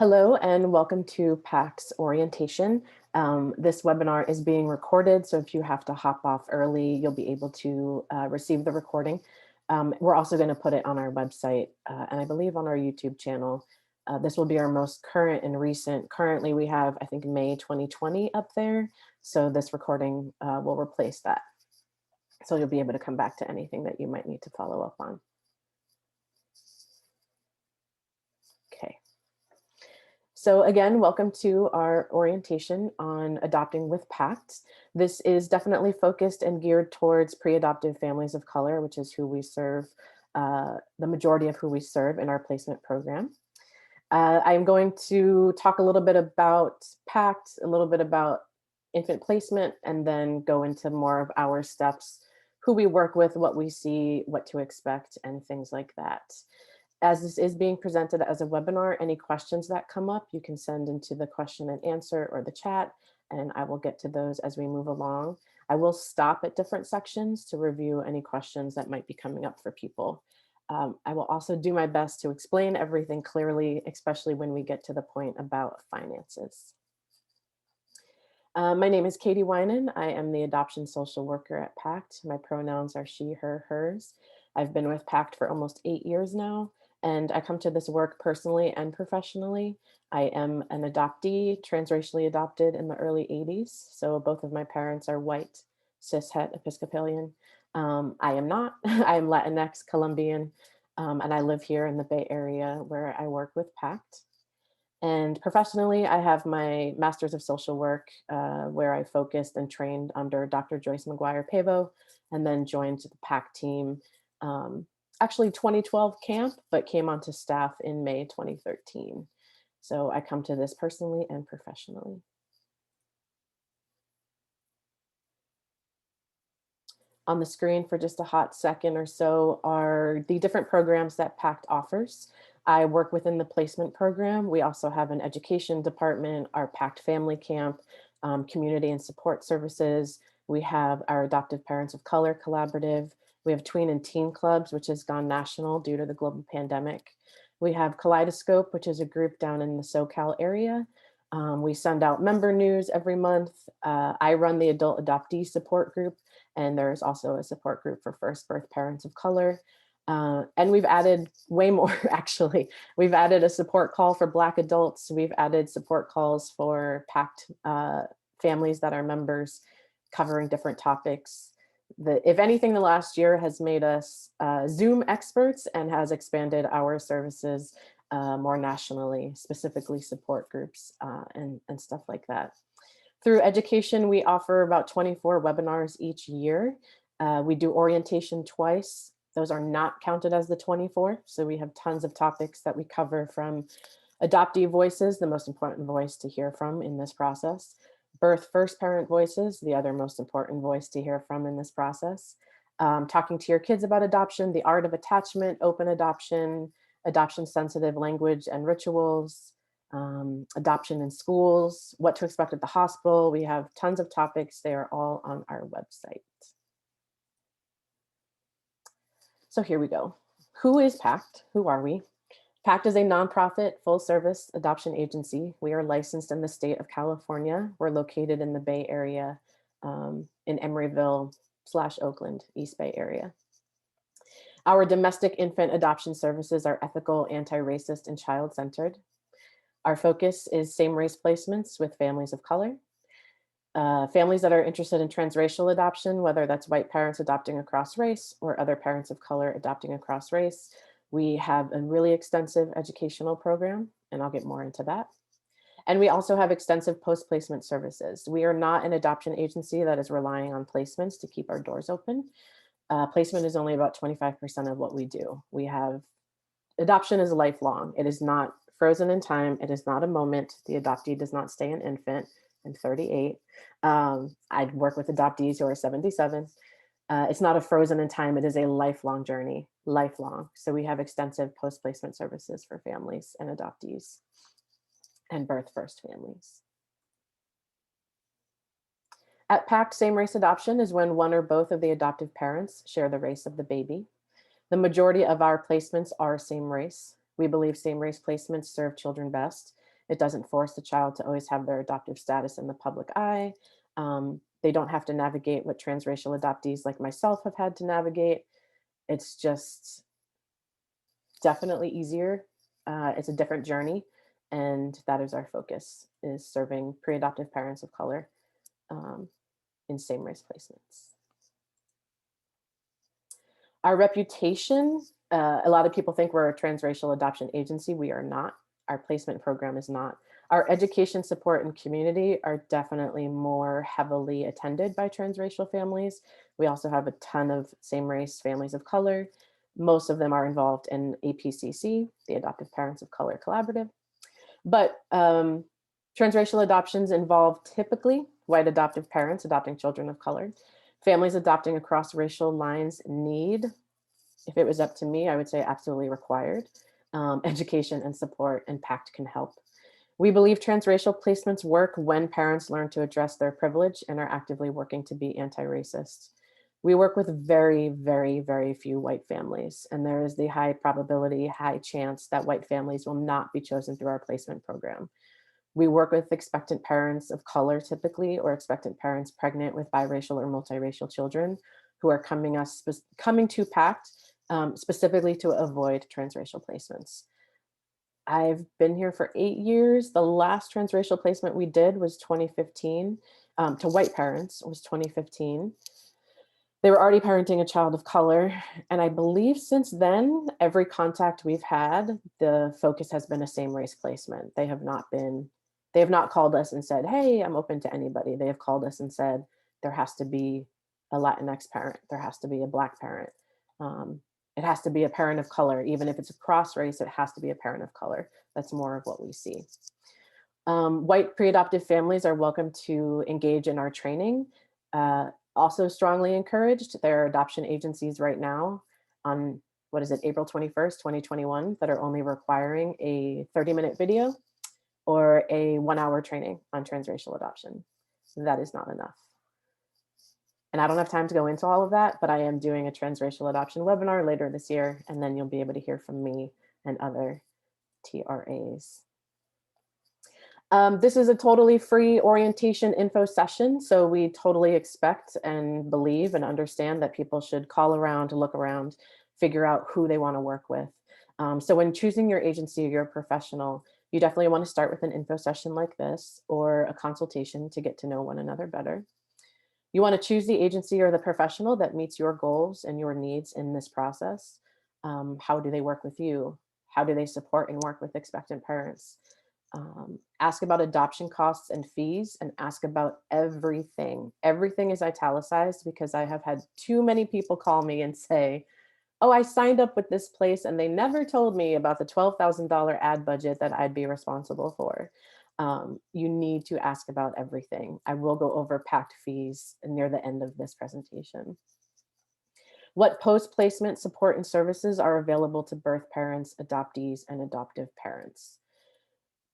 Hello and welcome to Pact's orientation. This webinar is being recorded, so if you have to hop off early, you'll be able to receive the recording. We're also going to put it on our website and I believe on our YouTube channel. This will be our most current and recent. Currently, we have, I think, May 2020 up there, so this recording will replace that. So you'll be able to come back to anything that you might need to follow up on. Okay. So again, welcome to our orientation on adopting with Pact. This is definitely focused and geared towards pre-adoptive families of color, which is who we serve, the majority of who we serve in our placement program. I'm going to talk a little bit about Pact, a little bit about infant placement, and then go into more of our steps, who we work with, what we see, what to expect, and things like that. As this is being presented as a webinar, any questions that come up, you can send into the question and answer or the chat, and I will get to those as we move along. I will stop at different sections to review any questions that might be coming up for people. I will also do my best to explain everything clearly, especially when we get to the point about finances. My name is Katie Winan. I am the adoption social worker at Pact. My pronouns are she, her, hers. I've been with Pact for almost 8 years now, and I come to this work personally and professionally. I am an adoptee, transracially adopted in the early 80s. So both of my parents are white, cis-het, Episcopalian. I am not. I am Latinx, Colombian, and I live here in the Bay Area where I work with Pact. And professionally, I have my Master's of Social Work, where I focused and trained under Dr. Joyce McGuire-Pavo, and then joined the Pact team, actually 2012 camp, but came onto staff in May 2013. So I come to this personally and professionally. On the screen for just a hot second or so are the different programs that Pact offers. I work within the placement program. We also have an education department, our Pact Family Camp, community and support services. We have our Adoptive Parents of Color Collaborative. We have Tween and Teen Clubs, which has gone national due to the global pandemic. We have Kaleidoscope, which is a group down in the SoCal area. We send out member news every month. I run the Adult Adoptee Support Group, and there's also a support group for first birth parents of color. And we've added way more, actually. We've added a support call for Black adults. We've added support calls for Pact families that are members, covering different topics. If anything, the last year has made us Zoom experts and has expanded our services more nationally, specifically support groups and stuff like that. Through education, we offer about 24 webinars each year. We do orientation twice. Those are not counted as the 24. So we have tons of topics that we cover, from adoptee voices, the most important voice to hear from in this process, birth first parent voices, the other most important voice to hear from in this process, talking to your kids about adoption, the art of attachment, open adoption, adoption sensitive language and rituals, adoption in schools, what to expect at the hospital. We have tons of topics. They are all on our website. So here we go. Who is Pact? Who are we? Pact is a nonprofit, full-service adoption agency. We are licensed in the state of California. We're located in the Bay Area, in Emeryville/Oakland, East Bay area. Our domestic infant adoption services are ethical, anti-racist, and child-centered. Our focus is same-race placements with families of color. Families that are interested in transracial adoption, whether that's white parents adopting across race or other parents of color adopting across race. We have a really extensive educational program, and I'll get more into that. And we also have extensive post-placement services. We are not an adoption agency that is relying on placements to keep our doors open. Placement is only about 25% of what we do. Adoption is lifelong. It is not frozen in time. It is not a moment. The adoptee does not stay an infant. I'm 38. I work with adoptees who are 77. It's not a frozen in time. It is a lifelong journey, lifelong. So we have extensive post-placement services for families and adoptees and birth first families. At Pact, same-race adoption is when one or both of the adoptive parents share the race of the baby. The majority of our placements are same race. We believe same-race placements serve children best. It doesn't force the child to always have their adoptive status in the public eye. They don't have to navigate what transracial adoptees like myself have had to navigate. It's just definitely easier. It's a different journey, and that is our focus, is serving pre-adoptive parents of color um, in same race placements. Our reputation, a lot of people think we're a transracial adoption agency. We are not. Our placement program is not. Our education support and community are definitely more heavily attended by transracial families. We also have a ton of same race families of color. Most of them are involved in APCC, the Adoptive Parents of Color Collaborative. But transracial adoptions involve typically white adoptive parents adopting children of color. Families adopting across racial lines need, if it was up to me, I would say absolutely required, education and support, and Pact can help. We believe transracial placements work when parents learn to address their privilege and are actively working to be anti-racist. We work with very, very, very few white families, and there is the high probability, high chance that white families will not be chosen through our placement program. We work with expectant parents of color typically, or expectant parents pregnant with biracial or multiracial children who are coming to Pact specifically to avoid transracial placements. I've been here for 8 years. The last transracial placement we did was 2015 to white parents. It was 2015. They were already parenting a child of color. And I believe since then, every contact we've had, the focus has been a same race placement. They have not called us and said, hey, I'm open to anybody. They have called us and said, there has to be a Latinx parent. There has to be a Black parent. It has to be a parent of color. Even if it's a cross race, it has to be a parent of color. That's more of what we see. White pre-adoptive families are welcome to engage in our training. Also strongly encouraged. There are adoption agencies right now on, what is it, April 21st, 2021, that are only requiring a 30-minute video or a 1-hour training on transracial adoption. That is not enough. And I don't have time to go into all of that, but I am doing a transracial adoption webinar later this year, and then you'll be able to hear from me and other TRAs. This is a totally free orientation info session, so we totally expect and believe and understand that people should call around, look around, figure out who they want to work with. So when choosing your agency or your professional, you definitely want to start with an info session like this or a consultation to get to know one another better. You want to choose the agency or the professional that meets your goals and your needs in this process. How do they work with you? How do they support and work with expectant parents? Ask about adoption costs and fees, and ask about everything. Everything is italicized because I have had too many people call me and say, oh, I signed up with this place and they never told me about the $12,000 ad budget that I'd be responsible for. You need to ask about everything. I will go over Pact fees near the end of this presentation. What post-placement support and services are available to birth parents, adoptees, and adoptive parents?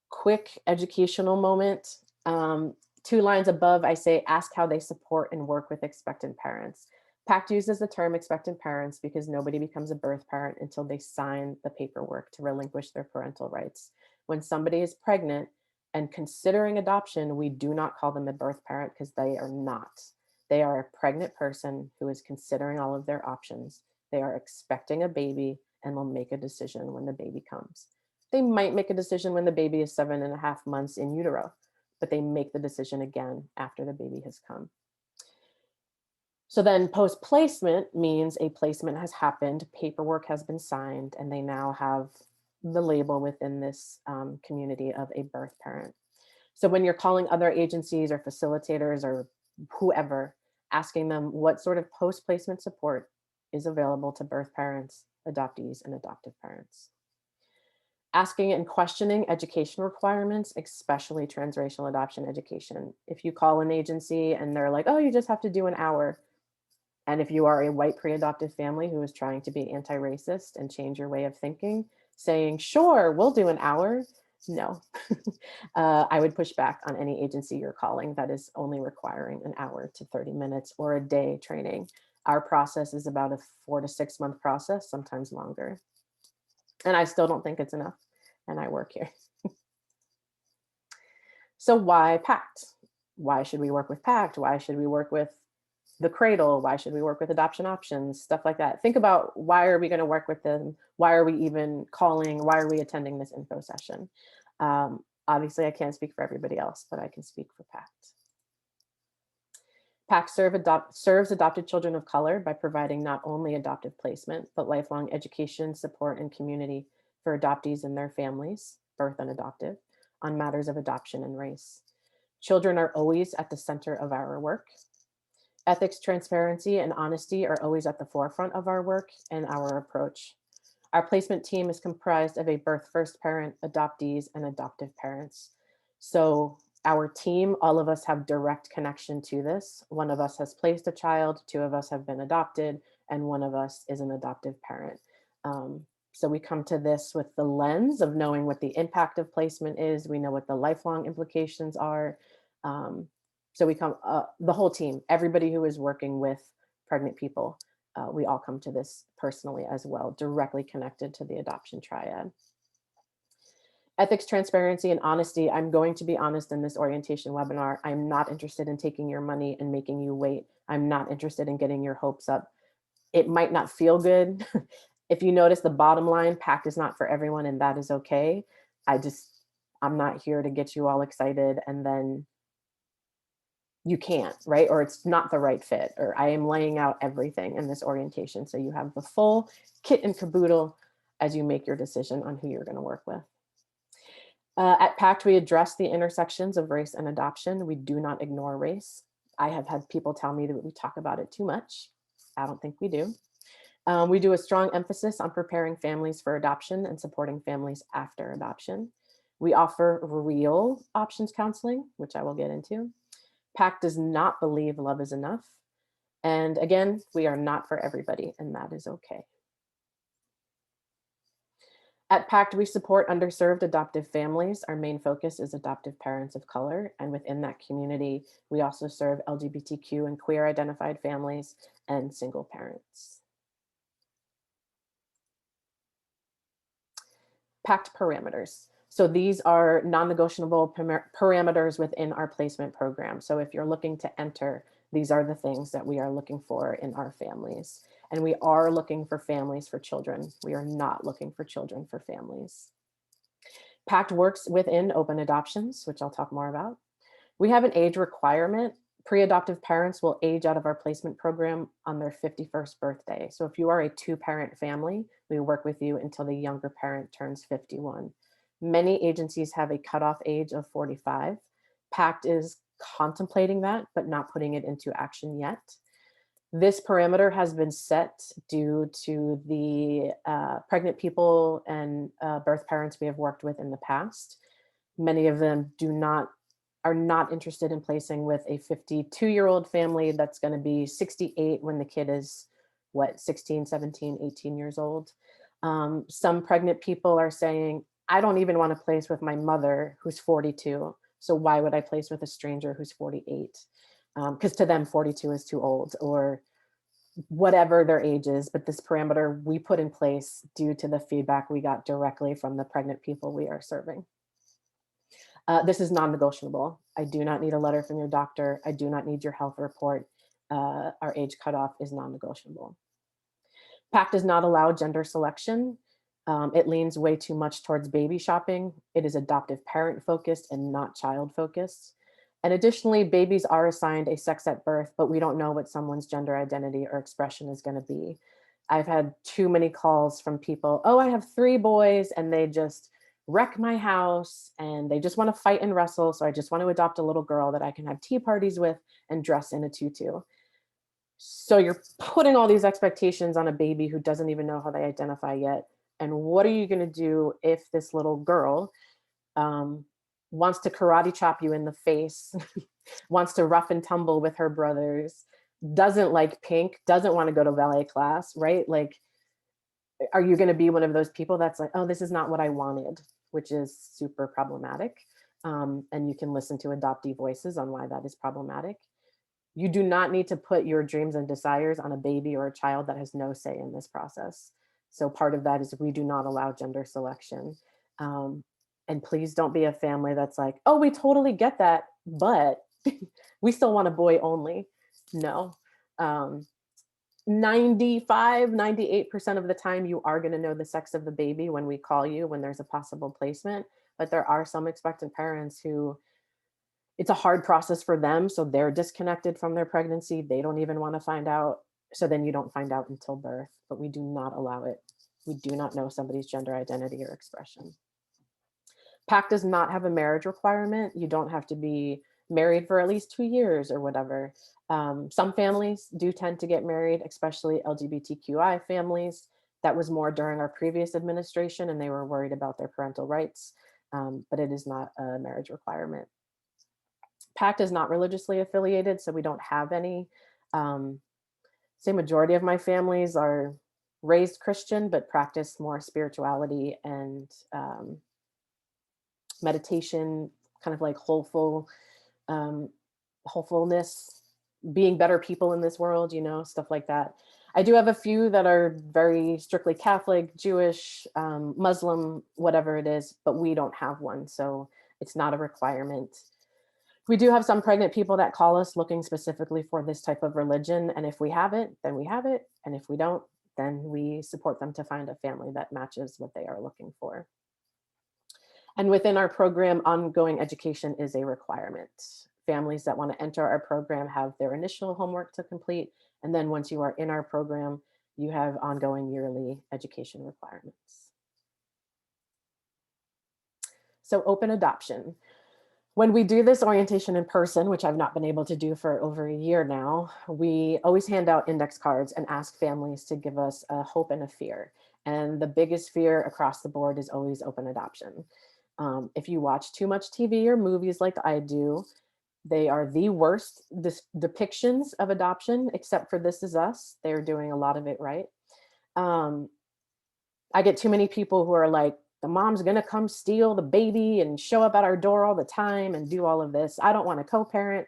Quick educational moment. 2 lines above, I say, ask how they support and work with expectant parents. Pact uses the term expectant parents because nobody becomes a birth parent until they sign the paperwork to relinquish their parental rights. When somebody is pregnant and considering adoption, we do not call them a birth parent because they are not. They are a pregnant person who is considering all of their options. They are expecting a baby and will make a decision when the baby comes. They might make a decision when the baby is 7.5 months in utero, but they make the decision again after the baby has come. So then post-placement means a placement has happened, paperwork has been signed, and they now have the label within this community of a birth parent. So when you're calling other agencies or facilitators or whoever, asking them what sort of post-placement support is available to birth parents, adoptees, and adoptive parents. Asking and questioning education requirements, especially transracial adoption education. If you call an agency and they're like, oh, you just have to do an hour. And if you are a white pre-adoptive family who is trying to be anti-racist and change your way of thinking, saying, sure, we'll do an hour. No, I would push back on any agency you're calling that is only requiring an hour to 30 minutes or a day training. Our process is about a 4 to 6 month process, sometimes longer. And I still don't think it's enough. And I work here. So why Pact? Why should we work with Pact? Why should we work with the Cradle? Why should we work with adoption options? Stuff like that. Think about, why are we going to work with them? Why are we even calling? Why are we attending this info session? Obviously, I can't speak for everybody else, but I can speak for Pact. Pact serves adopted children of color by providing not only adoptive placement, but lifelong education, support, and community for adoptees and their families, birth and adoptive, on matters of adoption and race. Children are always at the center of our work. Ethics, transparency, and honesty are always at the forefront of our work and our approach. Our placement team is comprised of a birth first parent, adoptees, and adoptive parents. So our team, all of us have direct connection to this. One of us has placed a child, two of us have been adopted, and one of us is an adoptive parent. So we come to this with the lens of knowing what the impact of placement is. We know what the lifelong implications are. So we come, the whole team, everybody who is working with pregnant people, we all come to this personally as well, directly connected to the adoption triad. Ethics, transparency, and honesty. I'm going to be honest in this orientation webinar. I'm not interested in taking your money and making you wait. I'm not interested in getting your hopes up. It might not feel good. If you notice the bottom line, Pact is not for everyone, and that is okay. I'm not here to get you all excited and then you can't, right? Or it's not the right fit, or I am laying out everything in this orientation so you have the full kit and caboodle as you make your decision on who you're going to work with. At Pact, we address the intersections of race and adoption. We do not ignore race. I have had people tell me that we talk about it too much. I don't think we do. We do a strong emphasis on preparing families for adoption and supporting families after adoption. We offer real options counseling, which I will get into. Pact does not believe love is enough. And again, we are not for everybody, and that is okay. At Pact, we support underserved adoptive families. Our main focus is adoptive parents of color. And within that community, we also serve LGBTQ and queer identified families and single parents. Pact parameters. So these are non-negotiable parameters within our placement program. So if you're looking to enter, these are the things that we are looking for in our families. And we are looking for families for children. We are not looking for children for families. Pact works within open adoptions, which I'll talk more about. We have an age requirement. Pre-adoptive parents will age out of our placement program on their 51st birthday. So if you are a two-parent family, we work with you until the younger parent turns 51. Many agencies have a cutoff age of 45. Pact is contemplating that, but not putting it into action yet. This parameter has been set due to the pregnant people and birth parents we have worked with in the past. Many of them are not interested in placing with a 52-year-old family that's going to be 68 when the kid is, 16, 17, 18 years old. Some pregnant people are saying, I don't even want to place with my mother who's 42. So why would I place with a stranger who's 48? Because to them, 42 is too old, or whatever their age is. But this parameter we put in place due to the feedback we got directly from the pregnant people we are serving. This is non-negotiable. I do not need a letter from your doctor. I do not need your health report. Our age cutoff is non-negotiable. Pact does not allow gender selection. It leans way too much towards baby shopping. It is adoptive parent focused and not child focused. And additionally, babies are assigned a sex at birth, but we don't know what someone's gender identity or expression is going to be. I've had too many calls from people, oh, I have 3 boys and they just wreck my house and they just want to fight and wrestle. So I just want to adopt a little girl that I can have tea parties with and dress in a tutu. So you're putting all these expectations on a baby who doesn't even know how they identify yet. And what are you going to do if this little girl wants to karate chop you in the face, wants to rough and tumble with her brothers, doesn't like pink, doesn't want to go to ballet class, right? Like, are you going to be one of those people that's like, oh, this is not what I wanted, which is super problematic. And you can listen to adoptee voices on why that is problematic. You do not need to put your dreams and desires on a baby or a child that has no say in this process. So part of that is we do not allow gender selection. And please don't be a family that's like, oh, we totally get that, but we still want a boy only. No. Um, 95, 98% of the time, you are going to know the sex of the baby when we call you, when there's a possible placement. But there are some expectant parents who it's a hard process for them. So they're disconnected from their pregnancy. They don't even want to find out. So then you don't find out until birth, but we do not allow it. We do not know somebody's gender identity or expression. Pact does not have a marriage requirement. You don't have to be married for at least 2 years or whatever. Some families do tend to get married, especially LGBTQI families. That was more during our previous administration, and they were worried about their parental rights, but it is not a marriage requirement. Pact is not religiously affiliated, so we don't have any. Say majority of my families are raised Christian, but practice more spirituality and meditation, kind of like um, hopefulness, being better people in this world, stuff like that. I do have a few that are very strictly Catholic, Jewish, Muslim, whatever it is, but we don't have one. So it's not a requirement. We do have some pregnant people that call us looking specifically for this type of religion. And if we have it, then we have it. And if we don't, then we support them to find a family that matches what they are looking for. And within our program, ongoing education is a requirement. Families that want to enter our program have their initial homework to complete. And then once you are in our program, you have ongoing yearly education requirements. So open adoption. When we do this orientation in person, which I've not been able to do for over a year now, we always hand out index cards and ask families to give us a hope and a fear. And the biggest fear across the board is always open adoption. If you watch too much TV or movies like I do, they are the worst depictions of adoption, except for This Is Us. They're doing a lot of it right. I get too many people who are like, the mom's going to come steal the baby and show up at our door all the time and do all of this. I don't want to co-parent.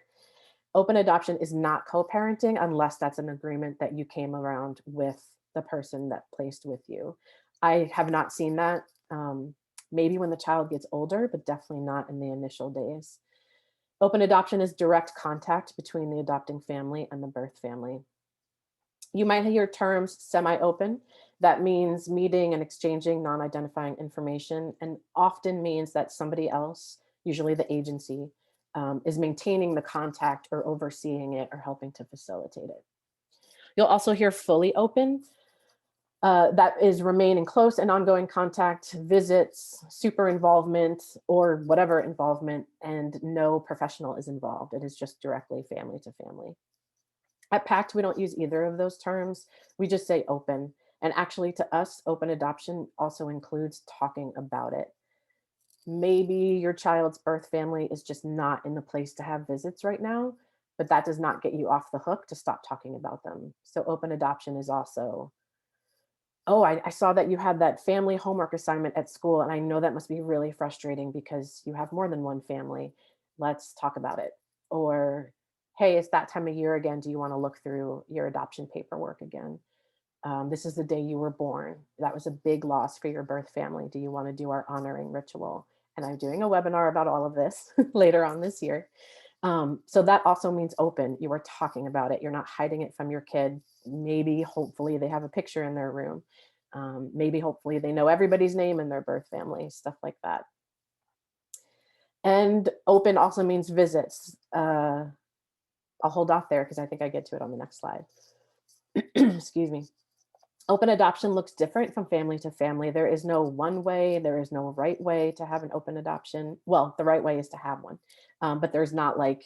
Open adoption is not co-parenting unless that's an agreement that you came around with the person that placed with you. I have not seen that. Maybe when the child gets older, but definitely not in the initial days. Open adoption is direct contact between the adopting family and the birth family. You might hear terms semi-open. That means meeting and exchanging non-identifying information, and often means that somebody else, usually the agency, is maintaining the contact or overseeing it or helping to facilitate it. You'll also hear fully open. That is remain in close and ongoing contact, visits, super involvement, or whatever involvement, and no professional is involved. It is just directly family to family. At Pact, we don't use either of those terms. We just say open. And actually, to us, open adoption also includes talking about it. Maybe your child's birth family is just not in the place to have visits right now, but that does not get you off the hook to stop talking about them. So open adoption is also, oh, I saw that you had that family homework assignment at school, and I know that must be really frustrating because you have more than one family. Let's talk about it. Or, hey, it's that time of year again. Do you want to look through your adoption paperwork again? This is the day you were born. That was a big loss for your birth family. Do you want to do our honoring ritual? And I'm doing a webinar about all of this later on this year. So that also means open. You are talking about it. You're not hiding it from your kid. Maybe, hopefully, they have a picture in their room. Maybe, hopefully, they know everybody's name in their birth family, stuff like that. And open also means visits. I'll hold off there because I think I get to it on the next slide. Excuse me. Open adoption looks different from family to family. There is no one way, there is no right way to have an open adoption. Well, the right way is to have one, but there's not like,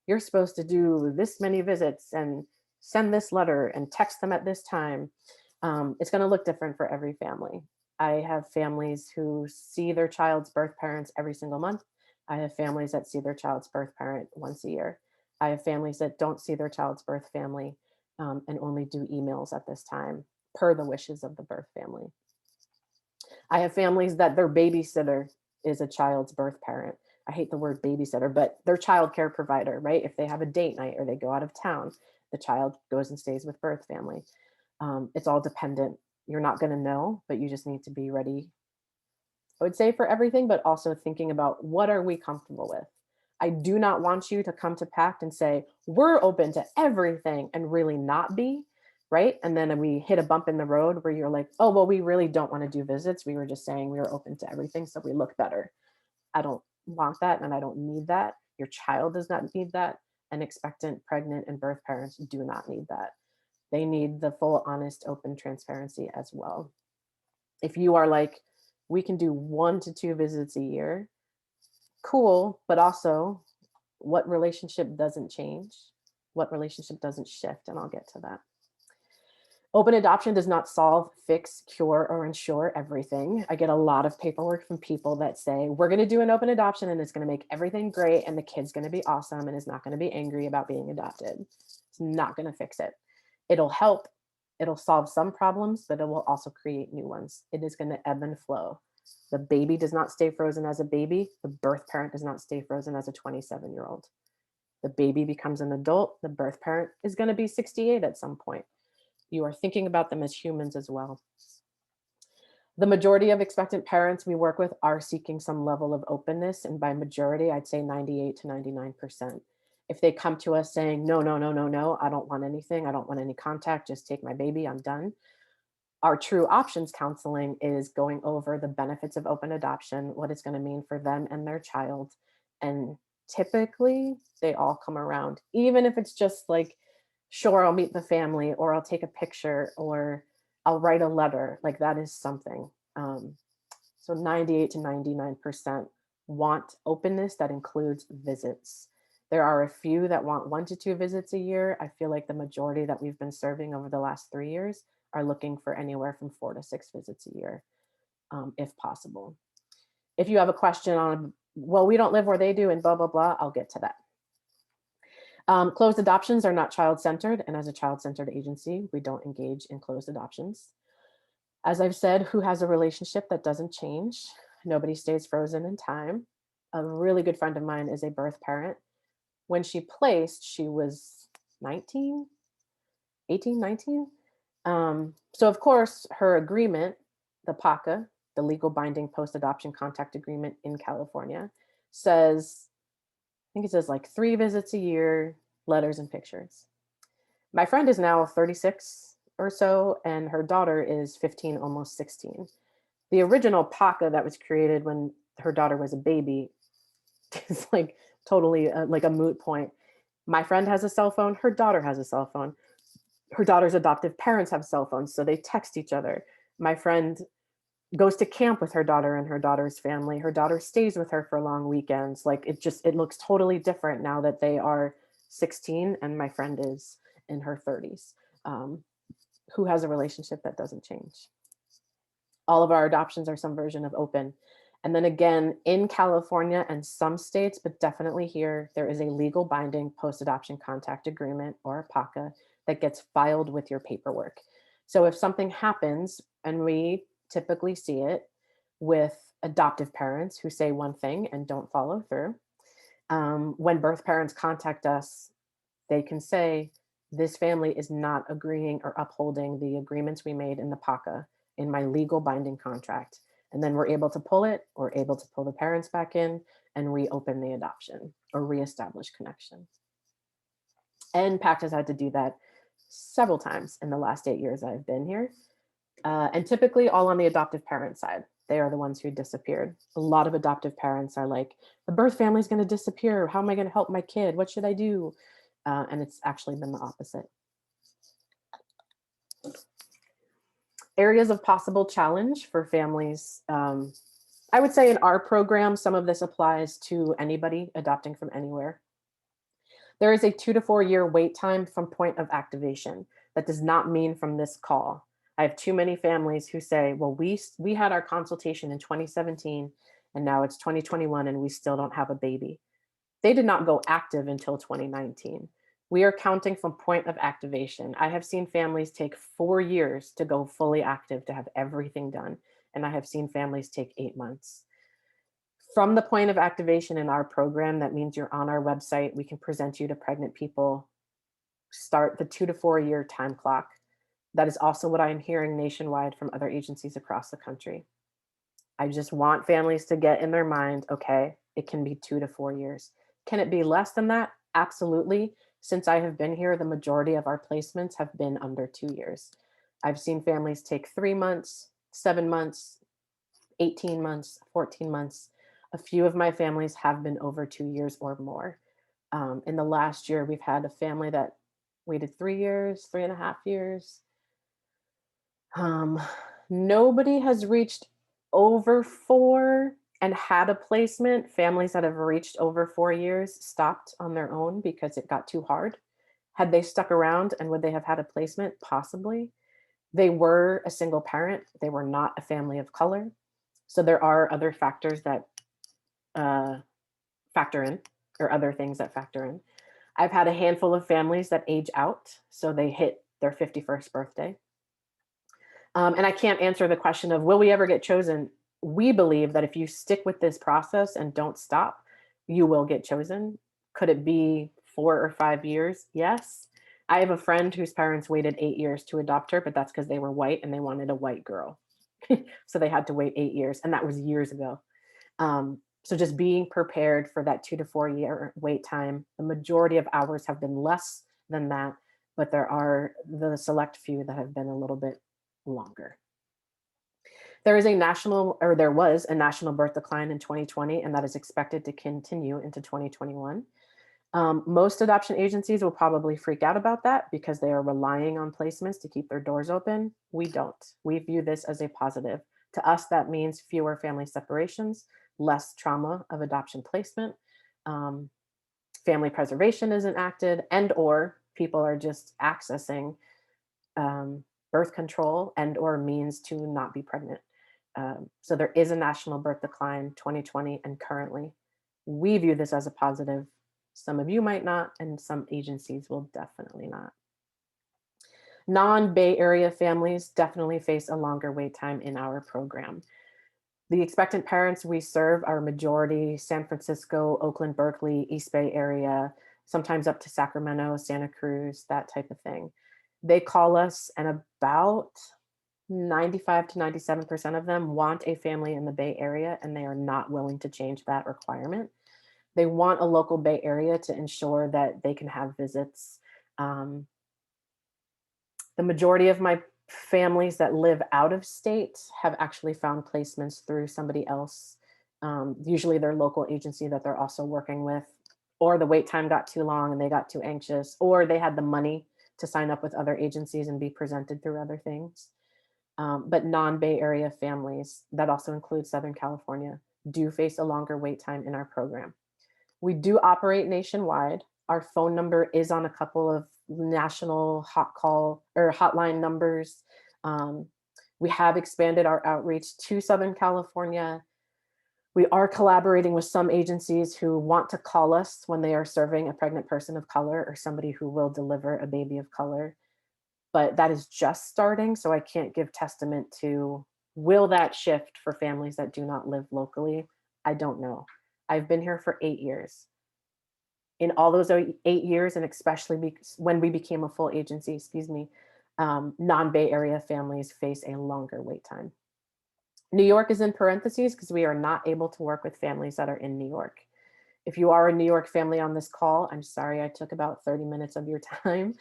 you're supposed to do this many visits and send this letter and text them at this time. It's going to look different for every family. I have families who see their child's birth parents every single month. I have families that see their child's birth parent once a year. I have families that don't see their child's birth family and only do emails at this time, per the wishes of the birth family. I have families that their babysitter is a child's birth parent. I hate the word babysitter, but their childcare provider, right? If they have a date night or they go out of town, the child goes and stays with birth family. It's all dependent. You're not going to know, but you just need to be ready I would say for everything, but also thinking about what are we comfortable with. I do not want you to come to Pact and say, we're open to everything and really not be, right? And then we hit a bump in the road where you're like, oh, well, we really don't want to do visits. We were just saying we were open to everything so we look better. I don't want that and I don't need that. Your child does not need that. And expectant, pregnant, and birth parents do not need that. They need the full, honest, open transparency as well. If you are like, we can do 1 to 2 visits a year, cool, but also what relationship doesn't change? What relationship doesn't shift? And I'll get to that. Open adoption does not solve, fix, cure, or ensure everything. I get a lot of paperwork from people that say, we're going to do an open adoption and it's going to make everything great and the kid's going to be awesome and is not going to be angry about being adopted. It's not going to fix it. It'll help. It'll solve some problems, but it will also create new ones. It is going to ebb and flow. The baby does not stay frozen as a baby. The birth parent does not stay frozen as a 27-year-old. The baby becomes an adult. The birth parent is going to be 68 at some point. You are thinking about them as humans as well. The majority of expectant parents we work with are seeking some level of openness. And by majority, I'd say 98 to 99%. If they come to us saying, no, no, no, no, no, I don't want anything. I don't want any contact. Just take my baby. I'm done. Our true options counseling is going over the benefits of open adoption, what it's going to mean for them and their child. And typically they all come around, even if it's just like, sure, I'll meet the family or I'll take a picture or I'll write a letter. Like that is something. So 98 to 99% want openness that includes visits. There are a few that want 1 to 2 visits a year. I feel like the majority that we've been serving over the last 3 years are looking for anywhere from 4 to 6 visits a year, if possible. If you have a question on, well, we don't live where they do and blah, blah, blah, I'll get to that. Closed adoptions are not child-centered, and as a child-centered agency, we don't engage in closed adoptions. As I've said, who has a relationship that doesn't change? Nobody stays frozen in time. A really good friend of mine is a birth parent. When she placed, she was 19, 18, 19. So of course, her agreement, the PACA, the legal binding post-adoption contact agreement in California, says, I think it says like 3 visits a year, letters and pictures. My friend is now 36 or so, and her daughter is 15, almost 16. The original PACA that was created when her daughter was a baby is like totally like a moot point. My friend has a cell phone. Her daughter has a cell phone. Her daughter's adoptive parents have cell phones, so they text each other. My friend goes to camp with her daughter and her daughter's family. Her daughter stays with her for long weekends. Like it looks totally different now that they are 16 and my friend is in her 30s, who has a relationship that doesn't change. All of our adoptions are some version of open. And then again, in California and some states, but definitely here, there is a legal binding post-adoption contact agreement or a PACA that gets filed with your paperwork. So if something happens, and we typically see it with adoptive parents who say one thing and don't follow through, when birth parents contact us, they can say, this family is not agreeing or upholding the agreements we made in the PACA in my legal binding contract. And then we're able to pull it, or able to pull the parents back in and reopen the adoption or reestablish connection. And Pact has had to do that several times in the last 8 years I've been here. And typically all on the adoptive parent side. They are the ones who disappeared. A lot of adoptive parents are like, the birth family is going to disappear. How am I going to help my kid? What should I do? And it's actually been the opposite. Areas of possible challenge for families. I would say in our program, some of this applies to anybody adopting from anywhere. There is a 2 to 4 year wait time from point of activation. That does not mean from this call. I have too many families who say, well, we had our consultation in 2017 and now it's 2021 and we still don't have a baby. They did not go active until 2019. We are counting from point of activation. I have seen families take 4 years to go fully active to have everything done. And I have seen families take 8 months. From the point of activation in our program, that means you're on our website. We can present you to pregnant people, start the 2 to 4 year time clock. That is also what I am hearing nationwide from other agencies across the country. I just want families to get in their mind, okay, it can be 2 to 4 years. Can it be less than that? Absolutely. Since I have been here, the majority of our placements have been under 2 years. I've seen families take 3 months, 7 months, 18 months, 14 months. A few of my families have been over 2 years or more. In the last year, we've had a family that waited 3 years, 3.5 years. Um, Nobody has reached over 4 and had a placement. Families that have reached over 4 years stopped on their own because it got too hard. Had they stuck around and would they have had a placement? Possibly. They were a single parent. They were not a family of color. So there are other factors that uh, factor in, or other things that factor in. I've had a handful of families that age out. So they hit their 51st birthday. And I can't answer the question of will we ever get chosen? We believe that if you stick with this process and don't stop, you will get chosen. Could it be 4 or 5 years? Yes. I have a friend whose parents waited 8 years to adopt her, but that's because they were white and they wanted a white girl. So they had to wait 8 years, and that was years ago. So just being prepared for that 2 to 4 year wait time. The majority of hours have been less than that, but there are the select few that have been a little bit longer. There was a national birth decline in 2020, and that is expected to continue into 2021. Most adoption agencies will probably freak out about that because they are relying on placements to keep their doors open. We don't. We view this as a positive. To us, that means fewer family separations, less trauma of adoption placement, um, family preservation isn't acted, and or people are just accessing um, birth control and or means to not be pregnant. So there is a national birth decline 2020 and currently. We view this as a positive. Some of you might not, and some agencies will definitely not. Non-Bay Area families definitely face a longer wait time in our program. The expectant parents we serve are majority San Francisco, Oakland, Berkeley, East Bay area, sometimes up to Sacramento, Santa Cruz, that type of thing. They call us, and about 95 to 97% of them want a family in the Bay Area, and they are not willing to change that requirement. They want a local Bay Area to ensure that they can have visits. Um, the majority of my families that live out of state have actually found placements through somebody else, usually their local agency that they're also working with, or the wait time got too long and they got too anxious, or they had the money to sign up with other agencies and be presented through other things. But non-Bay Area families, that also includes Southern California, do face a longer wait time in our program. We do operate nationwide. Our phone number is on a couple of national hot call or hotline numbers. Um, we have expanded our outreach to Southern California. We are collaborating with some agencies who want to call us when they are serving a pregnant person of color or somebody who will deliver a baby of color. But that is just starting, so I can't give testament to will that shift for families that do not live locally. I don't know. I've been here for 8 years. In all those 8 years, and especially when we became a full agency, excuse me, non-Bay Area families face a longer wait time. New York is in parentheses because we are not able to work with families that are in New York. If you are a New York family on this call, I'm sorry I took about 30 minutes of your time.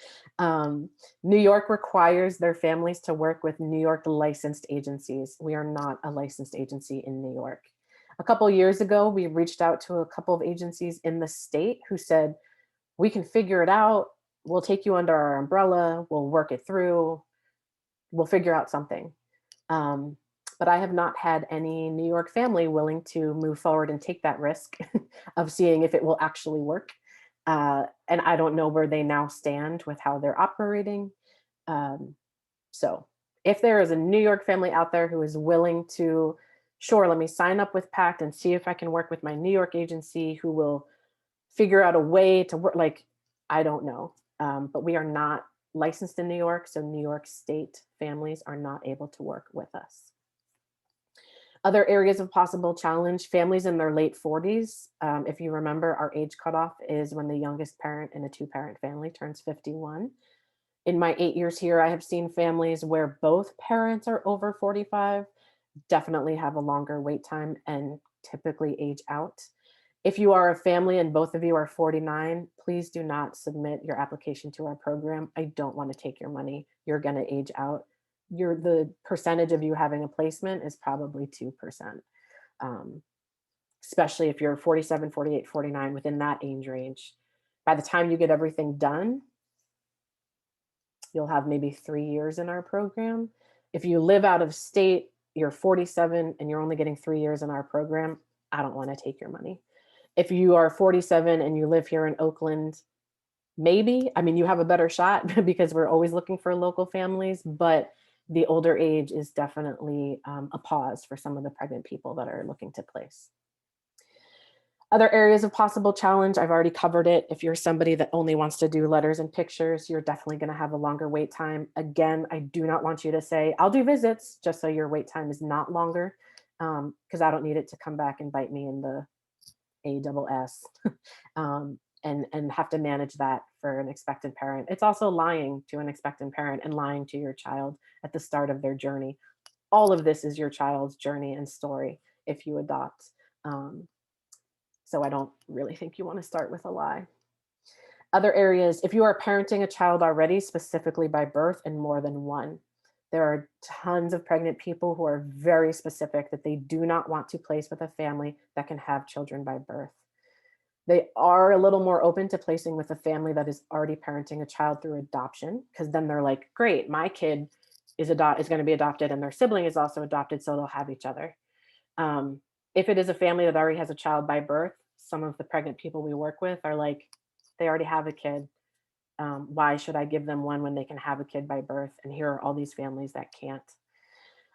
New York requires their families to work with New York licensed agencies. We are not a licensed agency in New York. A couple years ago, we reached out to a couple of agencies in the state who said, we can figure it out. We'll take you under our umbrella. We'll work it through. We'll figure out something. But I have not had any New York family willing to move forward and take that risk of seeing if it will actually work. And I don't know where they now stand with how they're operating. So if there is a New York family out there who is willing to, sure, let me sign up with Pact and see if I can work with my New York agency who will figure out a way to work, like, I don't know. But we are not licensed in New York, so New York state families are not able to work with us. Other areas of possible challenge, families in their late 40s. If you remember, our age cutoff is when the youngest parent in a 2-parent family turns 51. In my 8 years here, I have seen families where both parents are over 45. definitely have a longer wait time and typically age out. If you are a family and both of you are 49, please do not submit your application to our program. I don't want to take your money. You're going to age out. The percentage of you having a placement is probably 2%. Um, Especially if you're 47, 48, 49, within that age range. By the time you get everything done, you'll have maybe 3 years in our program. If you live out of state, you're 47 and you're only getting 3 years in our program, I don't want to take your money. If you are 47 and you live here in Oakland, maybe, I mean, you have a better shot because we're always looking for local families, but the older age is definitely a pause for some of the pregnant people that are looking to place. Other areas of possible challenge, I've already covered it. If you're somebody that only wants to do letters and pictures, you're definitely going to have a longer wait time. Again, I do not want you to say, I'll do visits, just so your wait time is not longer, because I don't need it to come back and bite me in the ASS and have to manage that for an expectant parent. It's also lying to an expectant parent and lying to your child at the start of their journey. All of this is your child's journey and story if you adopt. Um, so I don't really think you want to start with a lie. Other areas, if you are parenting a child already, specifically by birth and more than one, there are tons of pregnant people who are very specific that they do not want to place with a family that can have children by birth. They are a little more open to placing with a family that is already parenting a child through adoption, because then they're like, great, my kid is going to be adopted and their sibling is also adopted, so they'll have each other. Um, if it is a family that already has a child by birth, some of the pregnant people we work with are like, they already have a kid. Why should I give them one when they can have a kid by birth? And here are all these families that can't.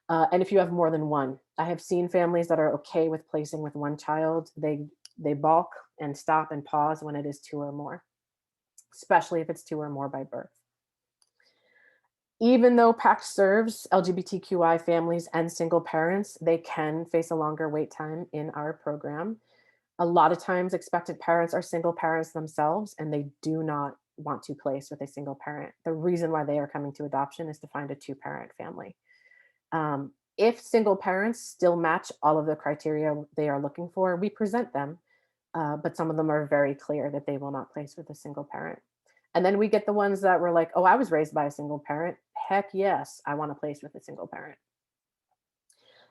And if you have more than one, I have seen families that are okay with placing with one child. They balk and stop and pause when it is two or more, especially if it's two or more by birth. Even though Pact serves LGBTQI families and single parents, they can face a longer wait time in our program. A lot of times, expectant parents are single parents themselves, and they do not want to place with a single parent. The reason why they are coming to adoption is to find a two-parent family. If single parents still match all of the criteria they are looking for, we present them, but some of them are very clear that they will not place with a single parent. And then we get the ones that were like, oh, I was raised by a single parent. Heck yes, I want to place with a single parent.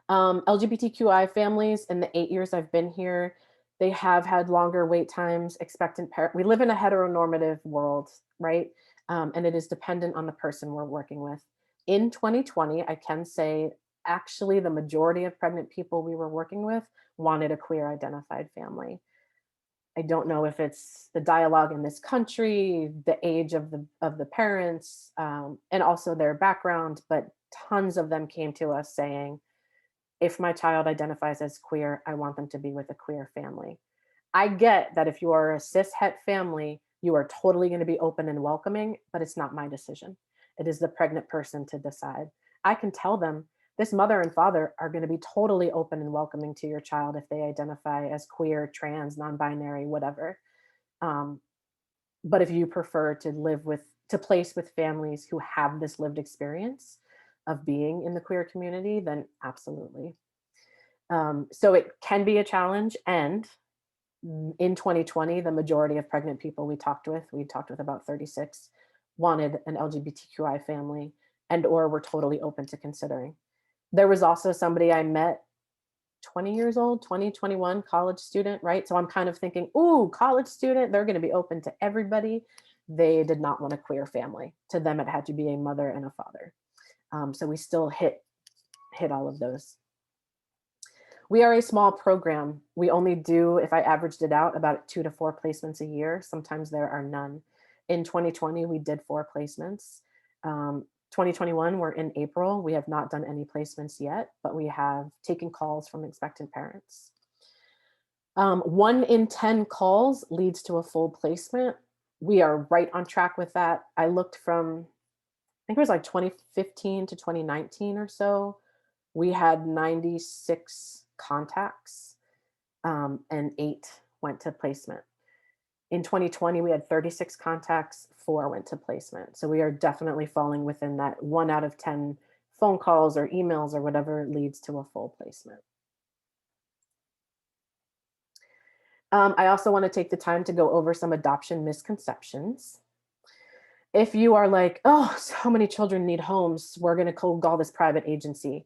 LGBTQI families, in the 8 years I've been here, they have had longer wait times. Expectant parent. We live in a heteronormative world, right? And it is dependent on the person we're working with. In 2020, I can say actually the majority of pregnant people we were working with wanted a queer identified family. I don't know if it's the dialogue in this country, the age of the parents, and also their background, but tons of them came to us saying, if my child identifies as queer, I want them to be with a queer family. I get that if you are a cis het family, you are totally going to be open and welcoming, but it's not my decision. It is the pregnant person to decide. I can tell them this mother and father are going to be totally open and welcoming to your child if they identify as queer, trans, non-binary, whatever. Um, but if you prefer to place with families who have this lived experience of being in the queer community, then absolutely. So it can be a challenge. And in 2020, the majority of pregnant people we talked with about 36, wanted an LGBTQI family and or were totally open to considering. There was also somebody I met, 20 years old, 2021, college student, right? So I'm kind of thinking, ooh, college student, they're going to be open to everybody. They did not want a queer family. To them, it had to be a mother and a father. So we still hit all of those. We are a small program. We only do, if I averaged it out, about 2 to 4 placements a year. Sometimes there are none. In 2020, we did 4 placements. 2021, we're in April. We have not done any placements yet, but we have taken calls from expectant parents. 1 in 10 calls leads to a full placement. We are right on track with that. I looked from, I think it was like 2015 to 2019 or so. We had 96 contacts, and 8 went to placement. In 2020, we had 36 contacts, 4 went to placement. So we are definitely falling within that 1 out of 10 phone calls or emails or whatever leads to a full placement. I also want to take the time to go over some adoption misconceptions. If you are like, oh, so many children need homes, we're going to call this private agency.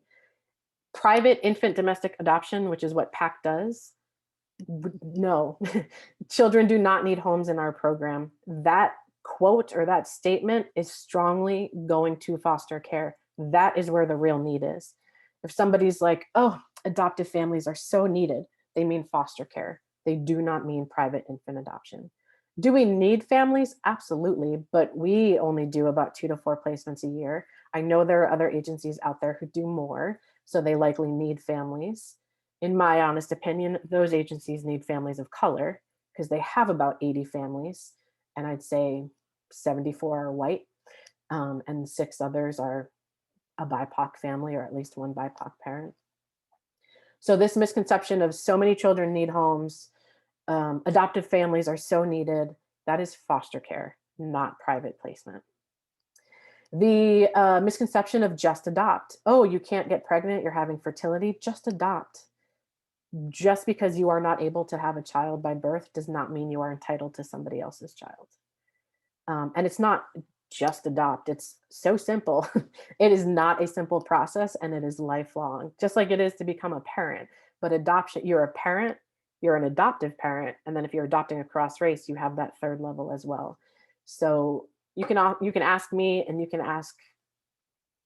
Private infant domestic adoption, which is what Pact does, no, children do not need homes in our program. That quote or that statement is strongly going to foster care. That is where the real need is. If somebody's like, oh, adoptive families are so needed, they mean foster care. They do not mean private infant adoption. Do we need families? Absolutely, but we only do about 2 to 4 placements a year. I know there are other agencies out there who do more, so they likely need families. In my honest opinion, those agencies need families of color because they have about 80 families, and I'd say 74 are white, and 6 others are a BIPOC family or at least one BIPOC parent. So this misconception of so many children need homes, adoptive families are so needed, that is foster care, not private placement. The misconception of just adopt. Oh, you can't get pregnant, you're having fertility, just adopt. Just because you are not able to have a child by birth does not mean you are entitled to somebody else's child. And it's not just adopt, it's so simple. It is not a simple process and it is lifelong, just like it is to become a parent. But adoption, you're a parent, you're an adoptive parent, and then if you're adopting across race, you have that third level as well. So you can ask me, and you can ask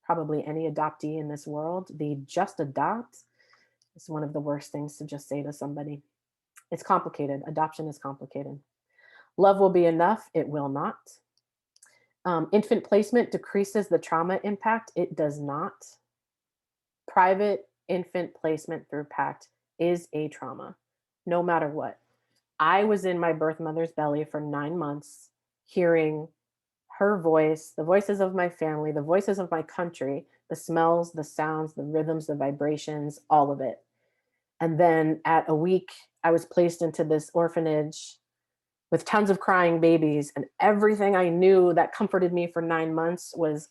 probably any adoptee in this world. The just adopt is one of the worst things to just say to somebody. It's complicated. Adoption is complicated. Love will be enough. It will not. Infant placement decreases the trauma impact. It does not. Private infant placement through Pact is a trauma, no matter what. I was in my birth mother's belly for 9 months, hearing her voice, the voices of my family, the voices of my country, the smells, the sounds, the rhythms, the vibrations, all of it. And then at a week, I was placed into this orphanage with tons of crying babies, and everything I knew that comforted me for 9 months was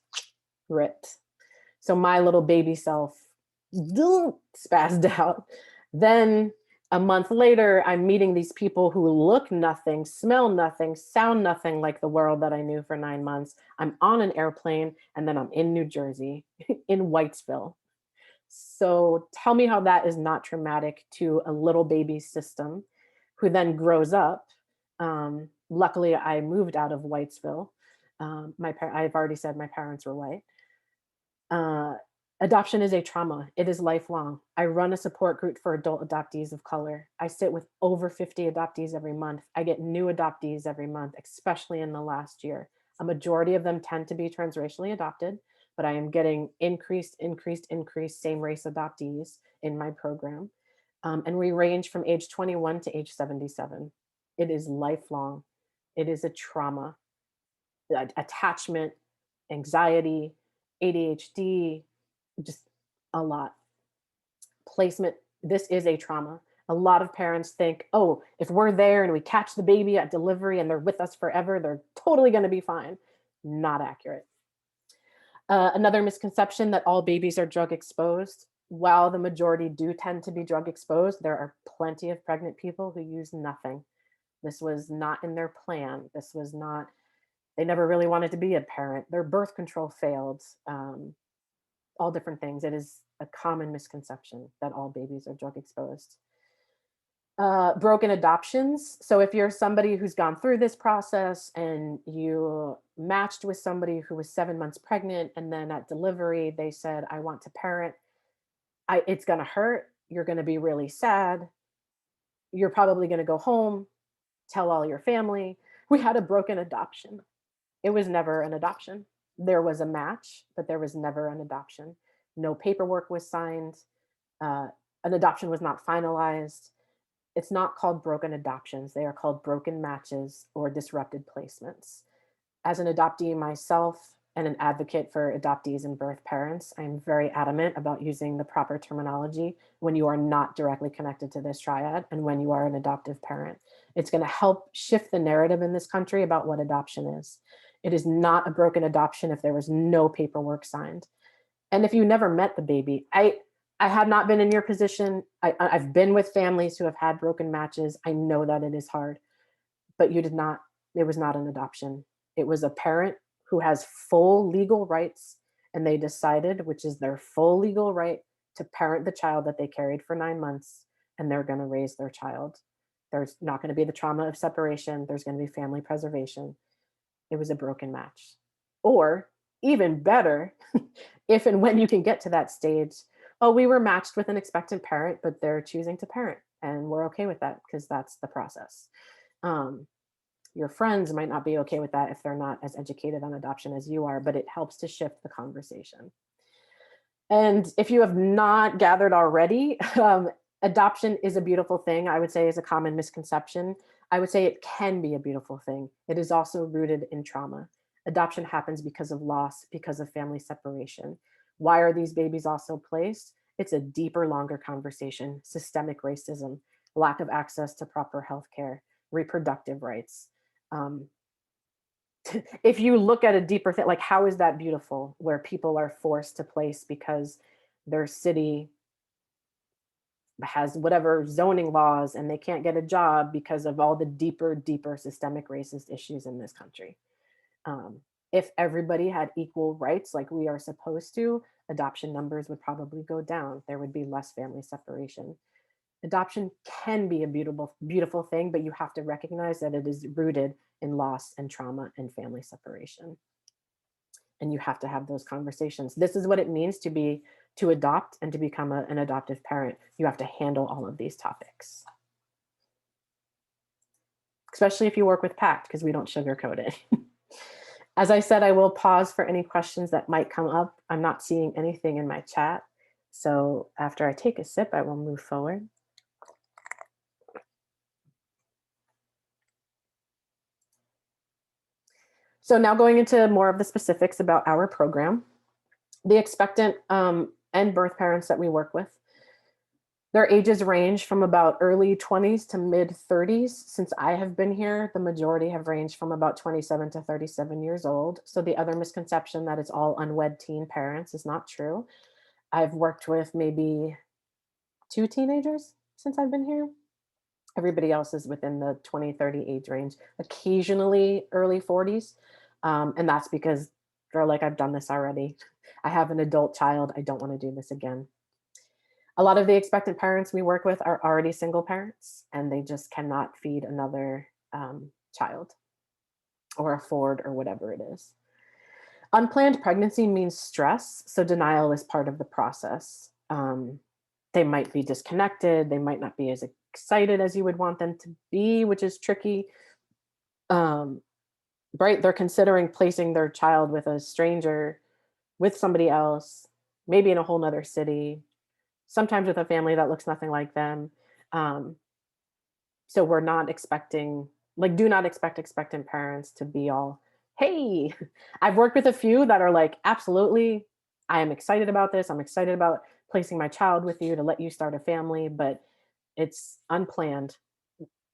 ripped. So my little baby self spazzed out. Then a month later, I'm meeting these people who look nothing, smell nothing, sound nothing like the world that I knew for 9 months. I'm on an airplane, and then I'm in New Jersey, in Whitesville. So tell me how that is not traumatic to a little baby system who then grows up. Luckily, I moved out of Whitesville. I've already said my parents were white. Adoption is a trauma. It is lifelong. I run a support group for adult adoptees of color. I sit with over 50 adoptees every month. I get new adoptees every month, especially in the last year. A majority of them tend to be transracially adopted, but I am getting increased same race adoptees in my program. And we range from age 21 to age 77. It is lifelong. It is a trauma. Attachment, anxiety, ADHD, just a lot. Placement, this is a trauma. A lot of parents think, oh, if we're there and we catch the baby at delivery and they're with us forever, they're totally going to be fine. Not accurate. Another misconception that all babies are drug exposed. While the majority do tend to be drug exposed, there are plenty of pregnant people who use nothing. This was not in their plan. This was not, they never really wanted to be a parent. Their birth control failed. All different things. It is a common misconception that all babies are drug exposed. Broken adoptions. So if you're somebody who's gone through this process and you matched with somebody who was 7 months pregnant, and then at delivery, they said, I want to parent, it's going to hurt. You're going to be really sad. You're probably going to go home, tell all your family. We had a broken adoption. It was never an adoption. There was a match, but there was never an adoption. No paperwork was signed. An adoption was not finalized. It's not called broken adoptions. They are called broken matches or disrupted placements. As an adoptee myself and an advocate for adoptees and birth parents, I'm very adamant about using the proper terminology when you are not directly connected to this triad and when you are an adoptive parent. It's going to help shift the narrative in this country about what adoption is. It is not a broken adoption if there was no paperwork signed. And if you never met the baby, I have not been in your position. I've been with families who have had broken matches. I know that it is hard, but you did not, it was not an adoption. It was a parent who has full legal rights, and they decided, which is their full legal right, to parent the child that they carried for 9 months, and they're going to raise their child. There's not going to be the trauma of separation. There's going to be family preservation. It was a broken match. Or even better, if and when you can get to that stage, oh, we were matched with an expectant parent, but they're choosing to parent, and we're okay with that because that's the process. Um, your friends might not be okay with that if they're not as educated on adoption as you are, but it helps to shift the conversation. And if you have not gathered already, adoption is a beautiful thing. I would say is a common misconception. I would say it can be a beautiful thing. It is also rooted in trauma. Adoption happens because of loss, because of family separation. Why are these babies also placed? It's a deeper, longer conversation. Systemic racism, lack of access to proper health care, reproductive rights. Um, if you look at a deeper thing, like how is that beautiful where people are forced to place because their city has whatever zoning laws and they can't get a job because of all the deeper systemic racist issues in this country. um, if everybody had equal rights like we are supposed to, adoption numbers would probably go down. There would be less family separation. Adoption can be a beautiful thing, but you have to recognize that it is rooted in loss and trauma and family separation, and you have to have those conversations. This is what it means to adopt and to become an adoptive parent. You have to handle all of these topics, especially if you work with Pact, because we don't sugarcoat it. As I said, I will pause for any questions that might come up. I'm not seeing anything in my chat, so after I take a sip, I will move forward. So now going into more of the specifics about our program. The expectant and birth parents that we work with, their ages range from about early 20s to mid 30s. Since I have been here, the majority have ranged from about 27 to 37 years old. So the other misconception that it's all unwed teen parents is not true. I've worked with maybe 2 teenagers since I've been here. Everybody else is within the 20, 30 age range, occasionally early 40s. And that's because they're like, I've done this already. I have an adult child. I don't want to do this again. A lot of the expectant parents we work with are already single parents, and they just cannot feed another child or afford or whatever it is. Unplanned pregnancy means stress, so denial is part of the process. They might be disconnected, they might not be as excited as you would want them to be, which is tricky. Um, right? They're considering placing their child with a stranger, with somebody else, maybe in a whole nother city, sometimes with a family that looks nothing like them. Um, so we're not expecting, like, do not expect expectant parents to be all, hey, I've worked with a few that are like, absolutely, I am excited about this. I'm excited about placing my child with you to let you start a family, but it's unplanned.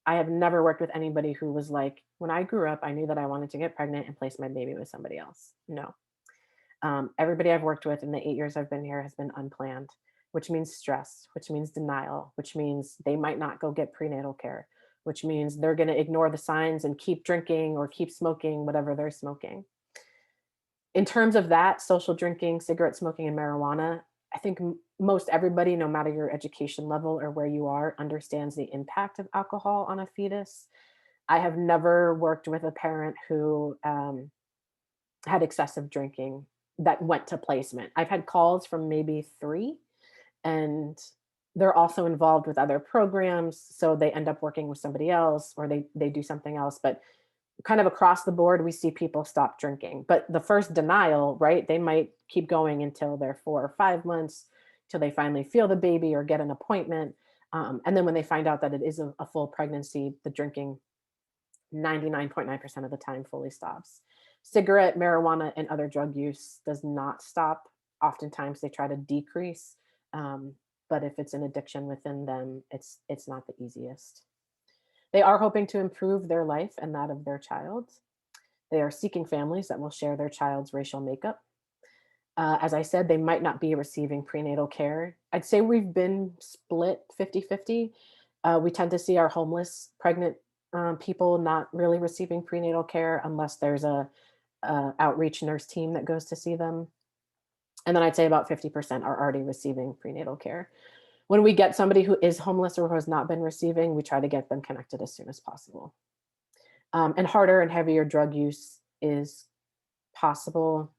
I have never worked with anybody who was like, when I grew up, I knew that I wanted to get pregnant and place my baby with somebody else. No. Everybody I've worked with in the 8 years I've been here has been unplanned, which means stress, which means denial, which means they might not go get prenatal care, which means they're going to ignore the signs and keep drinking or keep smoking whatever they're smoking. In terms of that, social drinking, cigarette smoking, and marijuana, I think most everybody, no matter your education level or where you are, understands the impact of alcohol on a fetus. I have never worked with a parent who had excessive drinking that went to placement. I've had calls from maybe 3, and they're also involved with other programs, so they end up working with somebody else or they do something else. But kind of across the board, we see people stop drinking. But the first denial, right? They might keep going until they're 4 or 5 months, till they finally feel the baby or get an appointment. And then when they find out that it is a full pregnancy, the drinking 99.9% of the time fully stops. Cigarette, marijuana, and other drug use does not stop. Oftentimes they try to decrease, but if it's an addiction within them, it's not the easiest. They are hoping to improve their life and that of their child. They are seeking families that will share their child's racial makeup. As I said, they might not be receiving prenatal care. I'd say we've been split 50-50. We tend to see our homeless pregnant people not really receiving prenatal care unless there's a outreach nurse team that goes to see them. And then I'd say about 50% are already receiving prenatal care. When we get somebody who is homeless or who has not been receiving, we try to get them connected as soon as possible. And harder and heavier drug use is possible.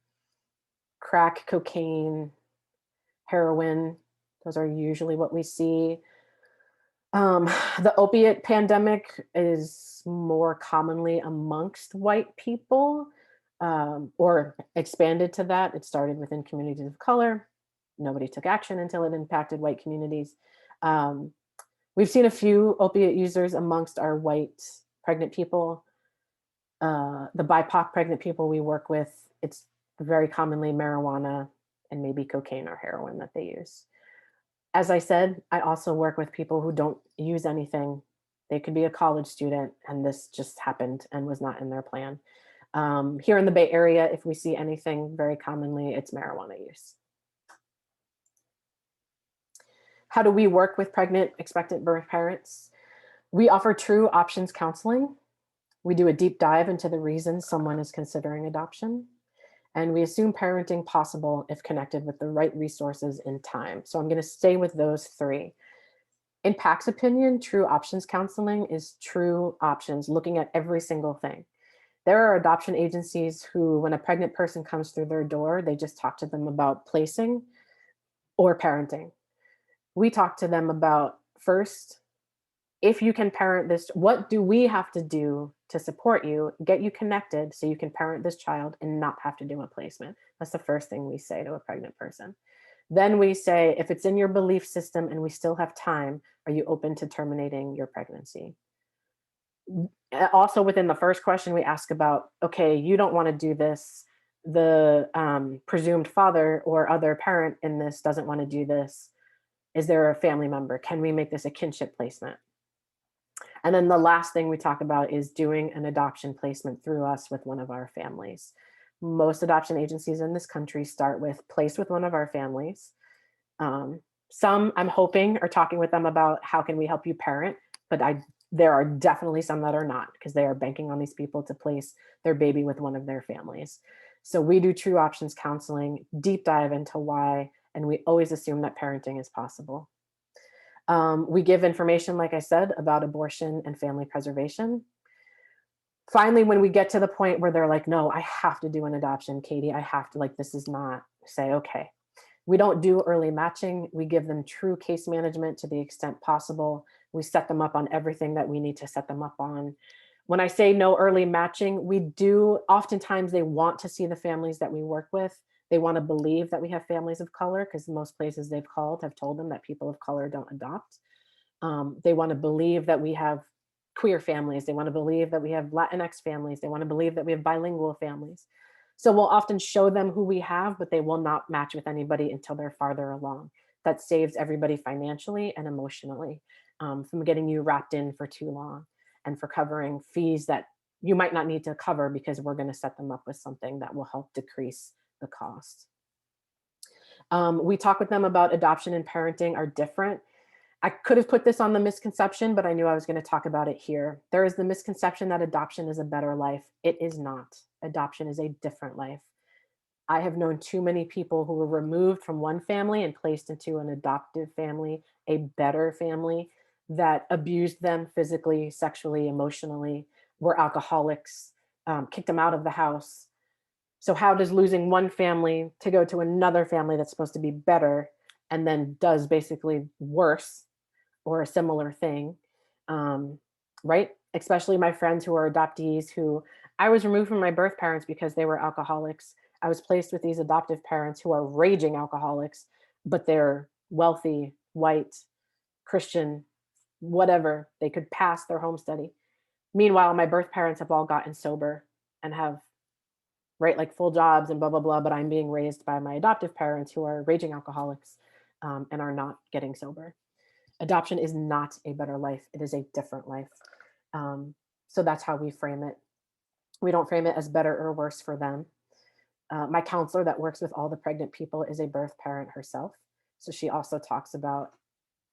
Crack, cocaine, heroin, those are usually what we see. Um, the opiate pandemic is more commonly amongst white people, or expanded to that. It started within communities of color. Nobody took action until it impacted white communities. Um, we've seen a few opiate users amongst our white pregnant people. The BIPOC pregnant people we work with, it's very commonly marijuana and maybe cocaine or heroin that they use. As I said, I also work with people who don't use anything. They could be a college student, and this just happened and was not in their plan. Here in the Bay Area, if we see anything, very commonly, it's marijuana use. How do we work with pregnant, expectant birth parents? We offer true options counseling. We do a deep dive into the reasons someone is considering adoption. And we assume parenting possible if connected with the right resources in time. So I'm going to stay with those three. In Pact's opinion, true options counseling is true options, looking at every single thing. There are adoption agencies who, when a pregnant person comes through their door, they just talk to them about placing or parenting. We talk to them about first, if you can parent this, what do we have to do to support you, get you connected so you can parent this child and not have to do a placement? That's the first thing we say to a pregnant person. Then we say, if it's in your belief system and we still have time, are you open to terminating your pregnancy? Also, within the first question, we ask about, okay, you don't want to do this. The presumed father or other parent in this doesn't want to do this. Is there a family member? Can we make this a kinship placement? And then the last thing we talk about is doing an adoption placement through us with one of our families. Most adoption agencies in this country start with place with one of our families. Some I'm hoping are talking with them about how can we help you parent, but there are definitely some that are not because they are banking on these people to place their baby with one of their families. So we do true options counseling, deep dive into why, and we always assume that parenting is possible. We give information, like I said, about abortion and family preservation. Finally, when we get to the point where they're like, no, I have to do an adoption, Katie, I have to, like, this is not, say, okay. We don't do early matching. We give them true case management to the extent possible. We set them up on everything that we need to set them up on. When I say no early matching, we do, oftentimes they want to see the families that we work with. They want to believe that we have families of color because most places they've called have told them that people of color don't adopt. They want to believe that we have queer families. They want to believe that we have Latinx families. They want to believe that we have bilingual families. So we'll often show them who we have, but they will not match with anybody until they're farther along. That saves everybody financially and emotionally from getting you wrapped in for too long and for covering fees that you might not need to cover because we're going to set them up with something that will help decrease the cost. We talk with them about adoption and parenting are different. I could have put this on the misconception, but I knew I was going to talk about it here. There is the misconception that adoption is a better life. It is not. Adoption is a different life. I have known too many people who were removed from one family and placed into an adoptive family, a better family that abused them physically, sexually, emotionally, were alcoholics, kicked them out of the house. So how does losing one family to go to another family that's supposed to be better and then does basically worse or a similar thing, um, right? Especially my friends who are adoptees who I was removed from my birth parents because they were alcoholics. I was placed with these adoptive parents who are raging alcoholics, but they're wealthy, white, Christian, whatever. They could pass their home study. Meanwhile, my birth parents have all gotten sober and have, right, like full jobs and blah, blah, blah. But I'm being raised by my adoptive parents who are raging alcoholics and are not getting sober. Adoption is not a better life. It is a different life. So that's how we frame it. We don't frame it as better or worse for them. My counselor that works with all the pregnant people is a birth parent herself. So she also talks about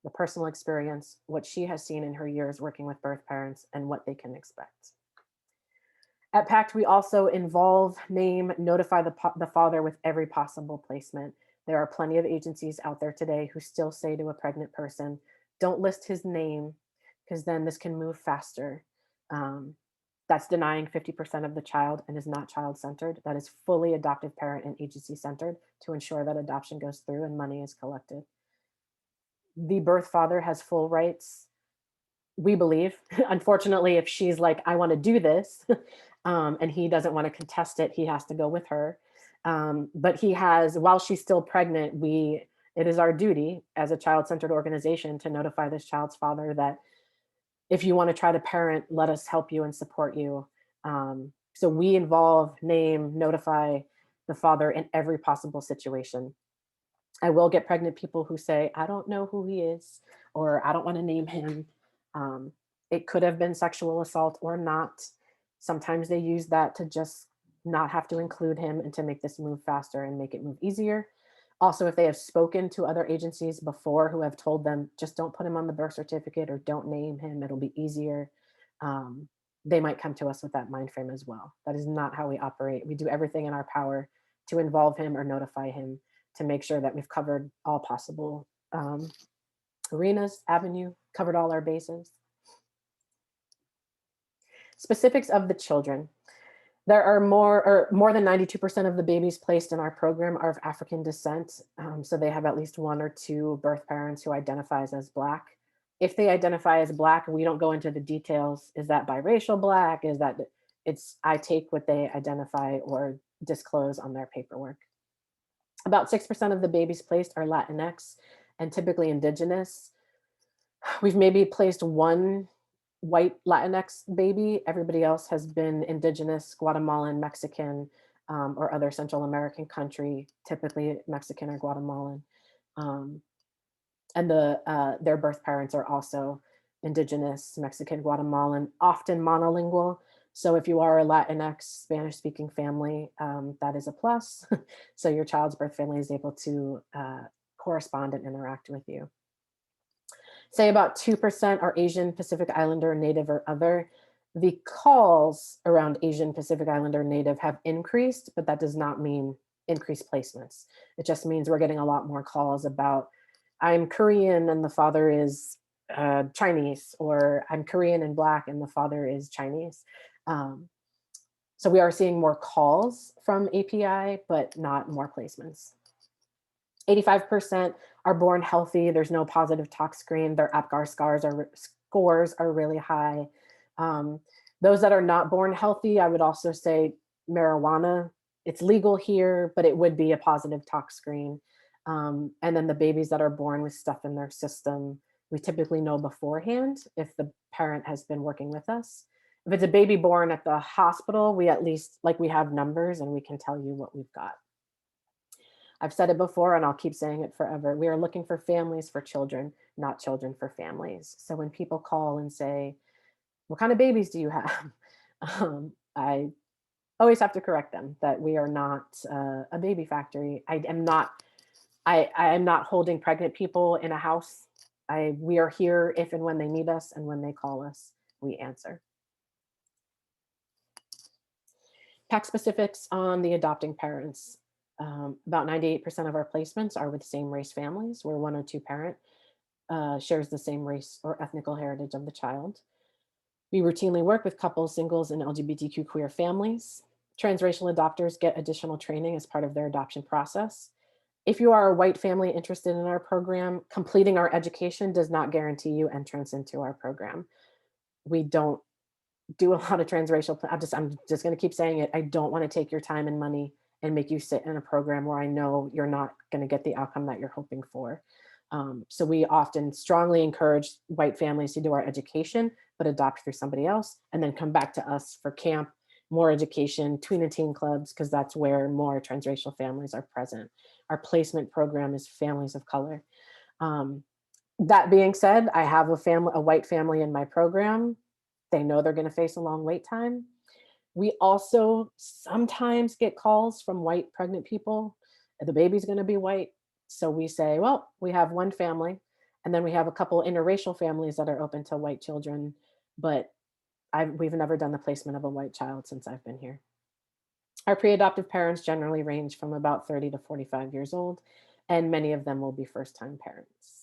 the personal experience, what she has seen in her years working with birth parents, and what they can expect. At Pact, we also involve, name, notify the father with every possible placement. There are plenty of agencies out there today who still say to a pregnant person, don't list his name, because then this can move faster. Um, that's denying 50% of the child and is not child centered. That is fully adoptive parent and agency centered to ensure that adoption goes through and money is collected. The birth father has full rights, we believe. Unfortunately, if she's like, I want to do this, and he doesn't want to contest it, he has to go with her. But he has, while she's still pregnant, it is our duty as a child-centered organization to notify this child's father that if you want to try to parent, let us help you and support you. So we involve, name, notify the father in every possible situation. I will get pregnant people who say, I don't know who he is, or I don't want to name him. Um, it could have been sexual assault or not. Sometimes they use that to just not have to include him and to make this move faster and make it move easier. Also, if they have spoken to other agencies before who have told them, just don't put him on the birth certificate or don't name him, it'll be easier. Um, they might come to us with that mind frame as well. That is not how we operate. We do everything in our power to involve him or notify him to make sure that we've covered all possible arenas, avenue, covered all our bases. Specifics of the children. There are more than 92% of the babies placed in our program are of African descent. So they have at least one or two birth parents who identifies as Black. If they identify as Black, we don't go into the details. Is that biracial Black? Is that I take what they identify or disclose on their paperwork. About 6% of the babies placed are Latinx and typically indigenous. We've maybe placed one white Latinx baby. Everybody else has been indigenous, Guatemalan, Mexican, or other Central American country, typically Mexican or Guatemalan. And their birth parents are also indigenous, Mexican, Guatemalan, often monolingual. So if you are a Latinx Spanish speaking family, that is a plus. So your child's birth family is able to correspond and interact with you. Say about 2% are Asian, Pacific Islander, Native, or other. The calls around Asian, Pacific Islander, Native have increased, but that does not mean increased placements. It just means we're getting a lot more calls about, I'm Korean and the father is Chinese, or I'm Korean and Black and the father is Chinese. So we are seeing more calls from API, but not more placements. 85% are born healthy. There's no positive tox screen. Their APGAR scores are really high. Those that are not born healthy, I would also say marijuana. It's legal here, but it would be a positive tox screen. And then the babies that are born with stuff in their system, we typically know beforehand if the parent has been working with us. If it's a baby born at the hospital, we at least, we have numbers and we can tell you what we've got. I've said it before and I'll keep saying it forever. We are looking for families for children, not children for families. So when people call and say, what kind of babies do you have? I always have to correct them that we are not a baby factory. I am not holding pregnant people in a house. We are here if and when they need us, and when they call us, we answer. Pact specifics on the adopting parents. About 98% of our placements are with same race families where one or two parent shares the same race or ethnical heritage of the child. We routinely work with couples, singles, and LGBTQ queer families. Transracial adopters get additional training as part of their adoption process. If you are a white family interested in our program, completing our education does not guarantee you entrance into our program. We don't do a lot of transracial. I'm just going to keep saying it. I don't want to take your time and money and make you sit in a program where I know you're not going to get the outcome that you're hoping for. So we often strongly encourage white families to do our education, but adopt through somebody else, and then come back to us for camp, more education, tween and teen clubs, because that's where more transracial families are present. Our placement program is families of color. That being said, I have a white family in my program. They know they're going to face a long wait time. We also sometimes get calls from white pregnant people. The baby's going to be white. So we say, well, we have one family, and then we have a couple interracial families that are open to white children. But we've never done the placement of a white child since I've been here. Our pre adoptive parents generally range from about 30 to 45 years old, and many of them will be first time parents.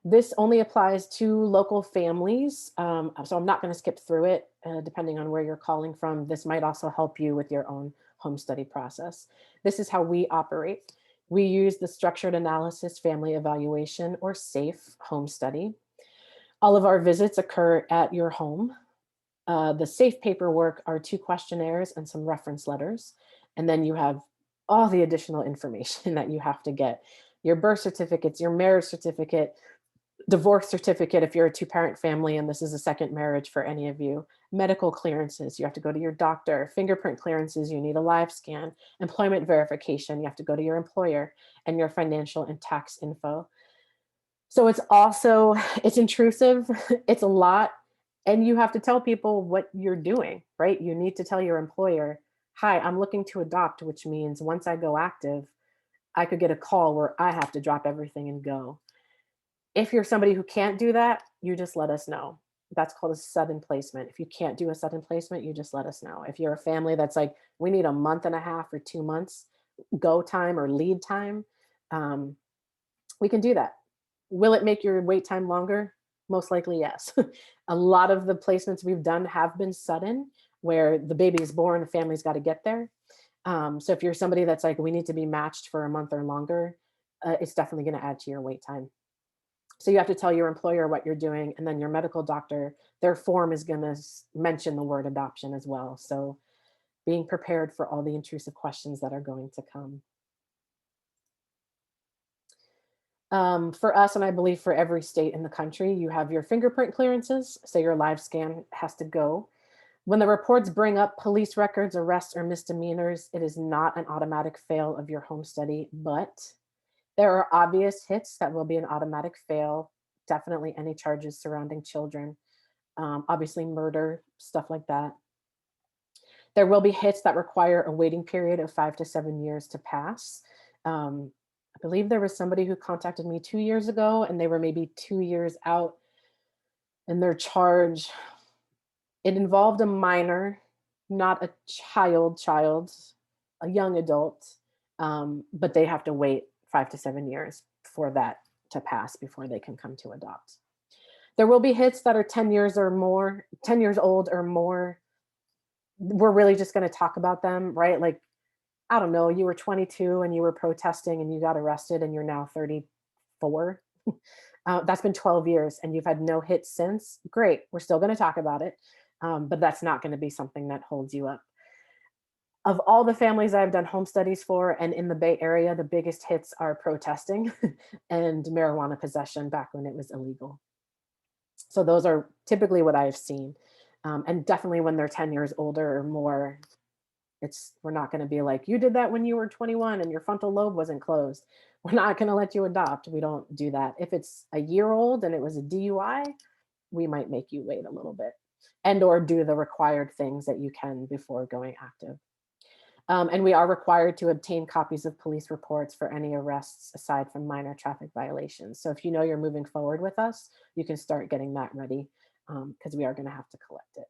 This only applies to local families, so I'm not going to skip through it. Depending on where you're calling from, this might also help you with your own home study process. This is how we operate. We use the structured analysis family evaluation, or SAFE, home study. All of our visits occur at your home. The SAFE paperwork are 2 questionnaires and some reference letters. And then you have all the additional information that you have to get: your birth certificates, your marriage certificate, divorce certificate if you're a 2-parent family and this is a second marriage for any of you, medical clearances, you have to go to your doctor, fingerprint clearances, you need a live scan, employment verification, you have to go to your employer, and your financial and tax info. So it's intrusive, it's a lot, and you have to tell people what you're doing, right? You need to tell your employer, hi, I'm looking to adopt, which means once I go active, I could get a call where I have to drop everything and go. If you're somebody who can't do that, you just let us know. That's called a sudden placement. If you can't do a sudden placement, you just let us know. If you're a family that's like, we need a month and a half or 2 months go time or lead time, um, we can do that. Will it make your wait time longer? Most likely, yes. A lot of the placements we've done have been sudden, where the baby is born, the family's got to get there. So if you're somebody that's like, we need to be matched for a month or longer, it's definitely going to add to your wait time. So you have to tell your employer what you're doing, and then your medical doctor, their form is going to mention the word adoption as well. So being prepared for all the intrusive questions that are going to come. For us, and I believe for every state in the country, you have your fingerprint clearances. So your live scan has to go. When the reports bring up police records, arrests, or misdemeanors, it is not an automatic fail of your home study, but there are obvious hits that will be an automatic fail. Definitely any charges surrounding children, obviously murder, stuff like that. There will be hits that require a waiting period of 5 to 7 years to pass. I believe there was somebody who contacted me 2 years ago, and they were maybe 2 years out in their charge. It involved a minor, not a child, a young adult, but they have to wait 5 to 7 years for that to pass before they can come to adopt. There will be hits that are 10 years or more, 10 years old or more. We're really just going to talk about them, right? Like, I don't know, you were 22 and you were protesting and you got arrested and you're now 34. That's been 12 years and you've had no hits since. Great. We're still going to talk about it. But that's not going to be something that holds you up. Of all the families I've done home studies for and in the Bay Area, the biggest hits are protesting and marijuana possession back when it was illegal. So those are typically what I've seen. And definitely when they're 10 years older or more, we're not going to be like, you did that when you were 21 and your frontal lobe wasn't closed. We're not going to let you adopt. We don't do that. If it's a year old and it was a DUI, we might make you wait a little bit and or do the required things that you can before going active. And we are required to obtain copies of police reports for any arrests aside from minor traffic violations. So if you know you're moving forward with us, you can start getting that ready, because we are going to have to collect it.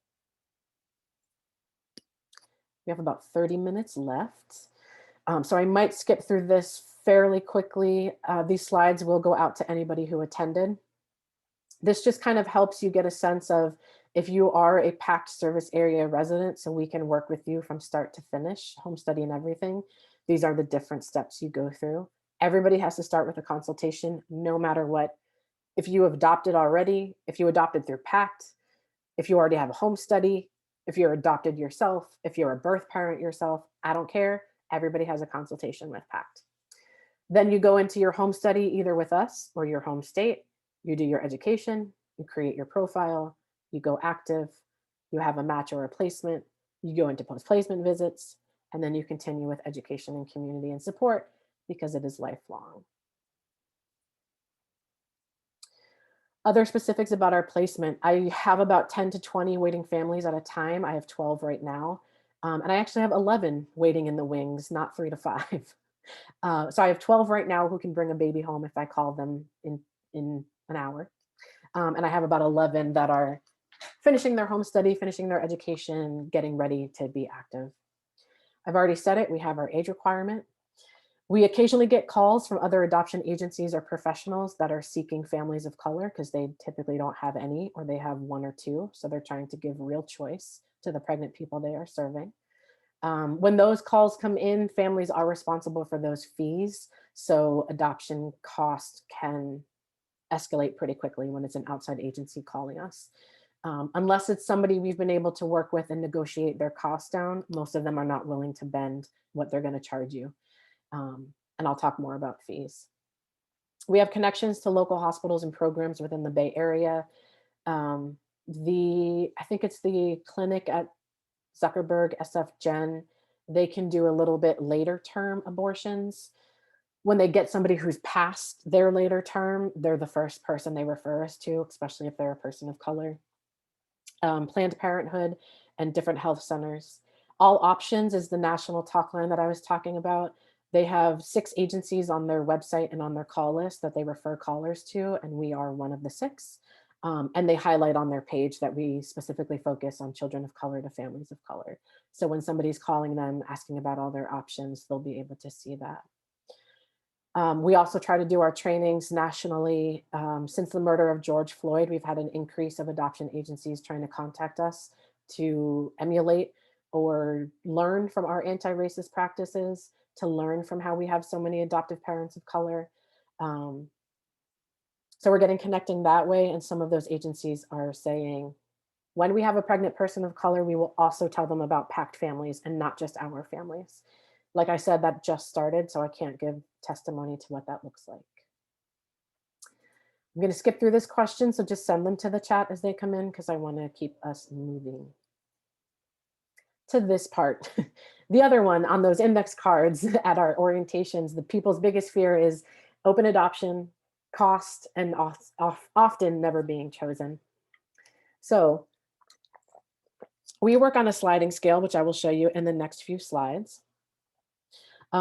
We have about 30 minutes left. So I might skip through this fairly quickly. These slides will go out to anybody who attended. This just kind of helps you get a sense of if you are a Pact service area resident, so we can work with you from start to finish, home study and everything. These are the different steps you go through. Everybody has to start with a consultation, no matter what. If you have adopted already, if you adopted through Pact, if you already have a home study, if you're adopted yourself, if you're a birth parent yourself, I don't care. Everybody has a consultation with Pact. Then you go into your home study, either with us or your home state. You do your education, you create your profile, you go active, you have a match or a placement, you go into post-placement visits, and then you continue with education and community and support because it is lifelong. Other specifics about our placement. I have about 10 to 20 waiting families at a time. I have 12 right now. And I actually have 11 waiting in the wings, not 3 to 5. So I have 12 right now who can bring a baby home if I call them in an hour. And I have about 11 that are finishing their home study, finishing their education, getting ready to be active. I've already said it. We have our age requirement. We occasionally get calls from other adoption agencies or professionals that are seeking families of color because they typically don't have any, or they have one or two. So they're trying to give real choice to the pregnant people they are serving. When those calls come in, families are responsible for those fees. So adoption cost can escalate pretty quickly when it's an outside agency calling us. Unless it's somebody we've been able to work with and negotiate their costs down, most of them are not willing to bend what they're going to charge you. And I'll talk more about fees. We have connections to local hospitals and programs within the Bay Area. I think it's the clinic at Zuckerberg, SF Gen, they can do a little bit later term abortions. When they get somebody who's past their later term, they're the first person they refer us to, especially if they're a person of color. Planned Parenthood and different health centers. All Options is the national talk line that I was talking about. They have 6 agencies on their website and on their call list that they refer callers to, and we are one of the 6. And they highlight on their page that we specifically focus on children of color to families of color. So when somebody's calling them, asking about all their options, they'll be able to see that. We also try to do our trainings nationally. Since the murder of George Floyd, we've had an increase of adoption agencies trying to contact us to emulate or learn from our anti-racist practices, to learn from how we have so many adoptive parents of color. So we're getting connecting that way. And some of those agencies are saying, when we have a pregnant person of color, we will also tell them about Pact families and not just our families. Like I said, that just started, so I can't give testimony to what that looks like. I'm going to skip through this question, so just send them to the chat as they come in because I want to keep us moving to this part. The other one on those index cards at our orientations, the people's biggest fear is open adoption, cost, and often never being chosen. So we work on a sliding scale, which I will show you in the next few slides.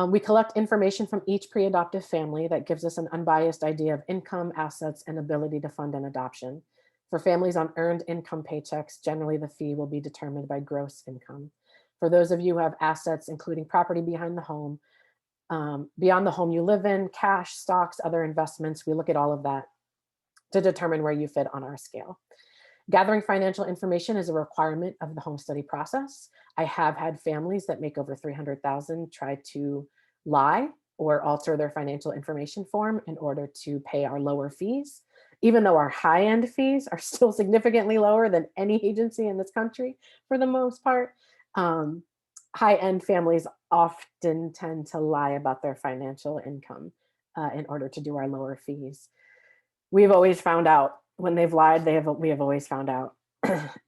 We collect information from each pre-adoptive family that gives us an unbiased idea of income, assets, and ability to fund an adoption. For families on earned income paychecks, generally the fee will be determined by gross income. For those of you who have assets, including property behind the home, beyond the home you live in, cash, stocks, other investments, we look at all of that to determine where you fit on our scale. Gathering financial information is a requirement of the home study process. I have had families that make over $300,000 try to lie or alter their financial information form in order to pay our lower fees, even though our high-end fees are still significantly lower than any agency in this country for the most part. High-end families often tend to lie about their financial income in order to do our lower fees. We've always found out when they've lied, we have always found out,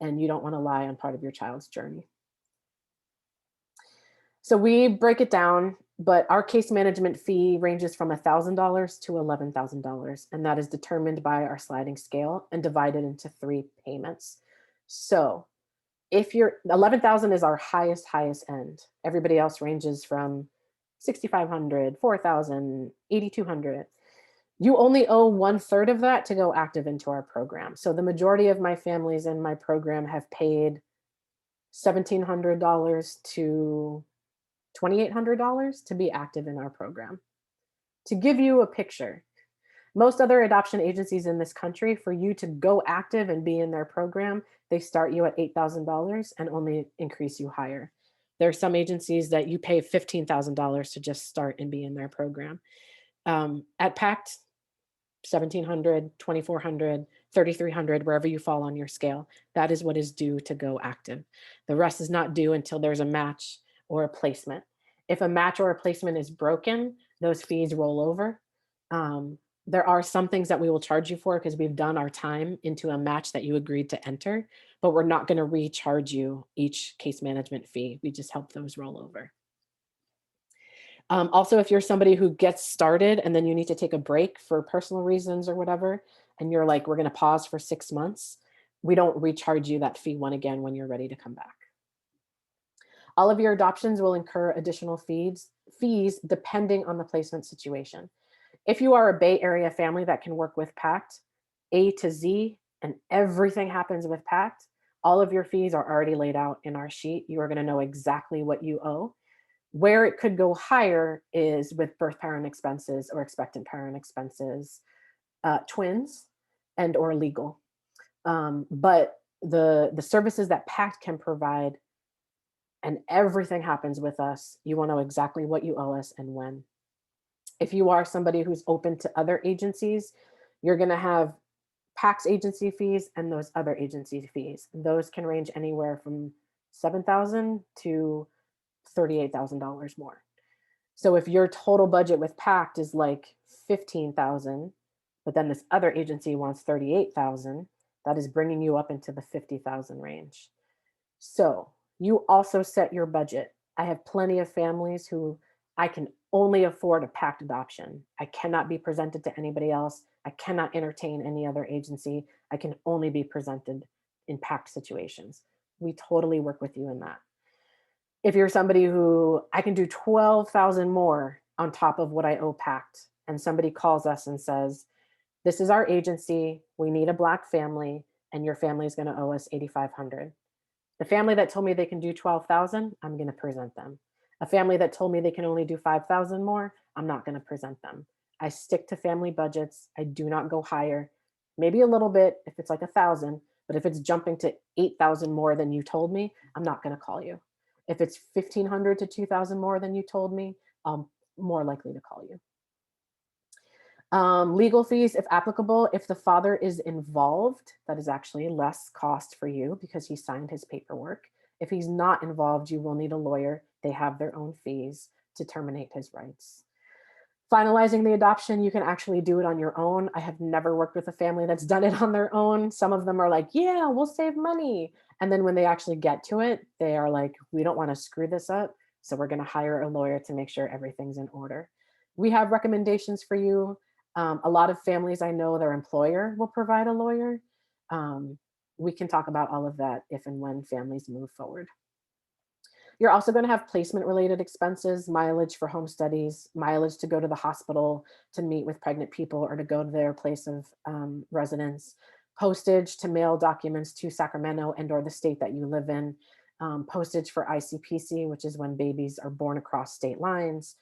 and you don't want to lie on part of your child's journey. So we break it down, but our case management fee ranges from $1,000 to $11,000, and that is determined by our sliding scale and divided into 3 payments. So if you're 11,000 is our highest end. Everybody else ranges from 6,500, 4,000, 8,200. You only owe 1/3 of that to go active into our program. So the majority of my families in my program have paid $1,700 to $2,800 to be active in our program. To give you a picture, most other adoption agencies in this country, for you to go active and be in their program, they start you at $8,000 and only increase you higher. There are some agencies that you pay $15,000 to just start and be in their program. At Pact, 1,700, 2,400, 3,300, wherever you fall on your scale. That is what is due to go active. The rest is not due until there's a match or a placement. If a match or a placement is broken, those fees roll over. There are some things that we will charge you for because we've done our time into a match that you agreed to enter, but we're not going to recharge you each case management fee. We just help those roll over. Also, if you're somebody who gets started and then you need to take a break for personal reasons or whatever, and you're like, we're going to pause for 6 months, we don't recharge you that fee one again when you're ready to come back. All of your adoptions will incur additional fees depending on the placement situation. If you are a Bay Area family that can work with Pact A to Z and everything happens with Pact, all of your fees are already laid out in our sheet. You are going to know exactly what you owe. Where it could go higher is with birth parent expenses or expectant parent expenses, twins, and or legal. But the services that Pact can provide, and everything happens with us, you will know exactly what you owe us and when. If you are somebody who's open to other agencies, you're going to have PAC's agency fees and those other agency fees. Those can range anywhere from $7,000 to $38,000 more. So if your total budget with PACT is like 15,000, but then this other agency wants 38,000, that is bringing you up into the 50,000 range. So you also set your budget. I have plenty of families who I can only afford a PACT adoption. I cannot be presented to anybody else. I cannot entertain any other agency. I can only be presented in PACT situations. We totally work with you in that. If you're somebody who I can do 12,000 more on top of what I owe PACT, and somebody calls us and says, this is our agency, we need a Black family, and your family is going to owe us 8,500. The family that told me they can do 12,000, I'm going to present them. A family that told me they can only do 5,000 more, I'm not going to present them. I stick to family budgets. I do not go higher. Maybe a little bit if it's like 1,000, but if it's jumping to 8,000 more than you told me, I'm not going to call you. If it's 1,500 to 2,000 more than you told me, I'm more likely to call you. Legal fees, if applicable, if the father is involved, that is actually less cost for you because he signed his paperwork. If he's not involved, you will need a lawyer. They have their own fees to terminate his rights. Finalizing the adoption, you can actually do it on your own. I have never worked with a family that's done it on their own. Some of them are like, yeah, we'll save money. And then when they actually get to it, they are like, we don't want to screw this up. So we're going to hire a lawyer to make sure everything's in order. We have recommendations for you. A lot of families I know their employer will provide a lawyer. We can talk about all of that if and when families move forward. You're also going to have placement related expenses, mileage for home studies, mileage to go to the hospital to meet with pregnant people or to go to their place of residence, postage to mail documents to Sacramento and or the state that you live in, postage for ICPC, which is when babies are born across state lines.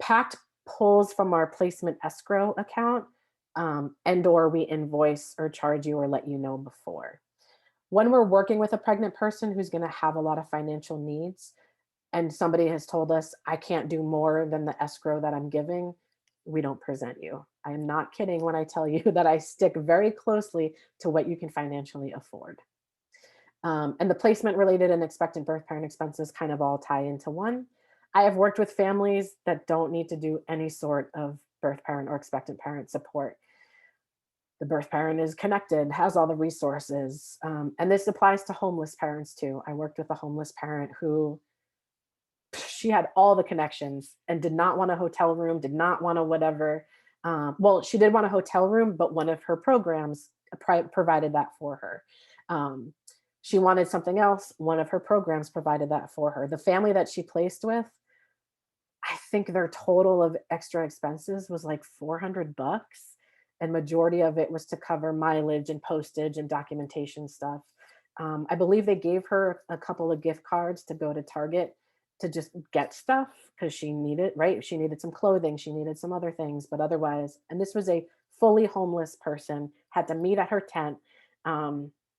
PACT pulls from our placement escrow account and or we invoice or charge you or let you know before. When we're working with a pregnant person who's going to have a lot of financial needs and somebody has told us, I can't do more than the escrow that I'm giving, we don't present you. I am not kidding when I tell you that I stick very closely to what you can financially afford. And the placement related and expectant birth parent expenses kind of all tie into one. I have worked with families that don't need to do any sort of birth parent or expectant parent support. The birth parent is connected, has all the resources. And this applies to homeless parents too. I worked with a homeless parent who she had all the connections and did not want a hotel room, did not want a whatever. Well, she did want a hotel room, but one of her programs provided that for her. She wanted something else. One of her programs provided that for her. The family that she placed with, I think their total of extra expenses was like $400, and majority of it was to cover mileage and postage and documentation stuff. I believe they gave her a couple of gift cards to go to Target to just get stuff because she needed, right? She needed some clothing, she needed some other things, but otherwise, and this was a fully homeless person, had to meet at her tent.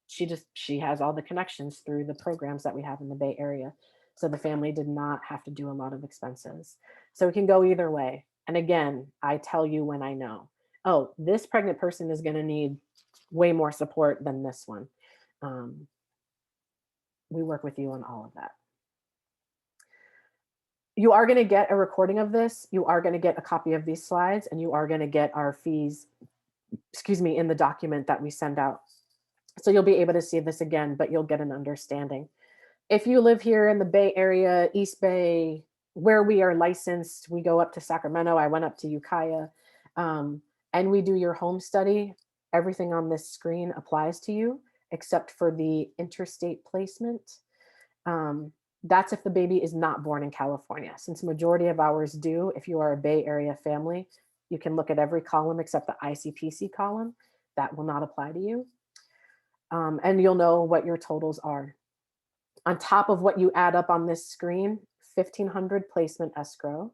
She has all the connections through the programs that we have in the Bay Area. So the family did not have to do a lot of expenses. So it can go either way. And again, I tell you when I know, oh, this pregnant person is going to need way more support than this one. We work with you on all of that. You are going to get a recording of this. You are going to get a copy of these slides, and you are going to get our fees, in the document that we send out. So you'll be able to see this again, but you'll get an understanding. If you live here in the Bay Area, East Bay, where we are licensed, we go up to Sacramento. I went up to Ukiah, and we do your home study. everything on this screen applies to you, except for the interstate placement. That's if the baby is not born in California. Since majority of ours do, if you are a Bay Area family, you can look at every column except the ICPC column. That will not apply to you. And you'll know what your totals are. On top of what you add up on this screen, 1,500 placement escrow,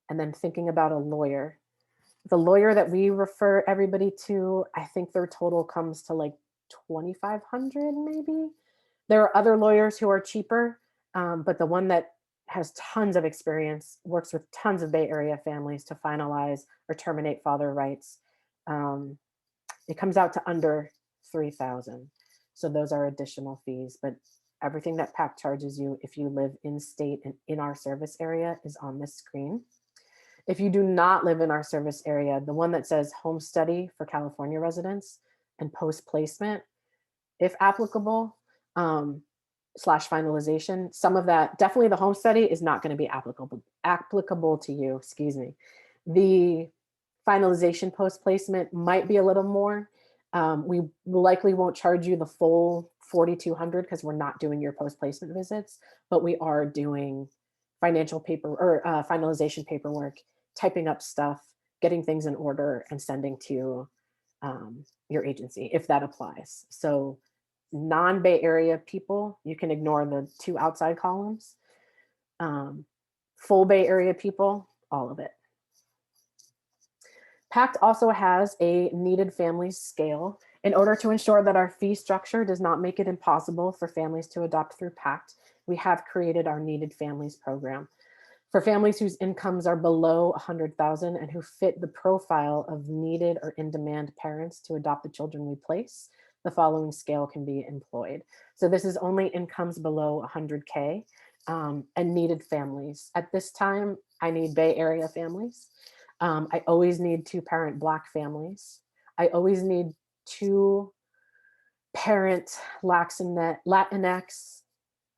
and then thinking about a lawyer. The lawyer that we refer everybody to, I think their total comes to like 2,500 maybe. There are other lawyers who are cheaper, but the one that has tons of experience, works with tons of Bay Area families to finalize or terminate father rights. It comes out to under 3,000. So those are additional fees, but everything that Pact charges you if you live in state and in our service area is on this screen. If you do not live in our service area, the one that says home study for California residents and post placement, if applicable, slash finalization, some of that, definitely the home study is not going to be applicable to you, excuse me. The finalization post placement might be a little more. We likely won't charge you the full 4,200 because we're not doing your post placement visits, but we are doing financial paper or finalization paperwork, typing up stuff, getting things in order, and sending to your agency if that applies. So non-Bay Area people, you can ignore the 2 outside columns. Full Bay Area people, all of it. Pact also has a needed families scale. In order to ensure that our fee structure does not make it impossible for families to adopt through Pact, we have created our needed families program. For families whose incomes are below 100,000 and who fit the profile of needed or in-demand parents to adopt the children we place, the following scale can be employed. So this is only incomes below 100K and needed families. At this time, I need Bay Area families. I always need 2-parent Black families. I always need 2-parent Latinx,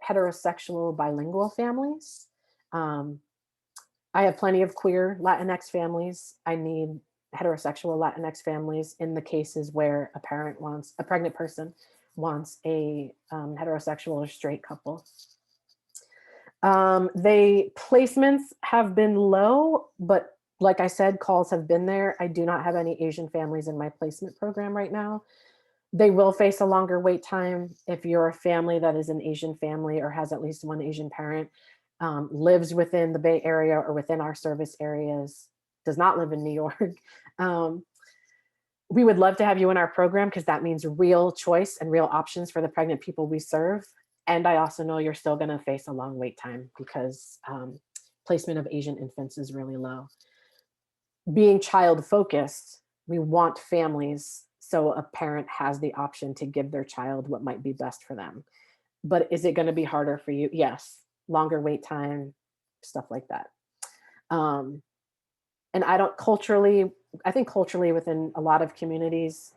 heterosexual, bilingual families. I have plenty of queer Latinx families. I need heterosexual Latinx families in the cases where a pregnant person wants a heterosexual or straight couple. The placements have been low, but like I said, calls have been there. I do not have any Asian families in my placement program right now. They will face a longer wait time if you're a family that is an Asian family or has at least one Asian parent, lives within the Bay Area or within our service areas, does not live in New York. We would love to have you in our program because that means real choice and real options for the pregnant people we serve. And I also know you're still going to face a long wait time because placement of Asian infants is really low. Being child focused, we want families so a parent has the option to give their child what might be best for them. But is it going to be harder for you? Yes. Longer wait time, stuff like that. And I think culturally within a lot of communities,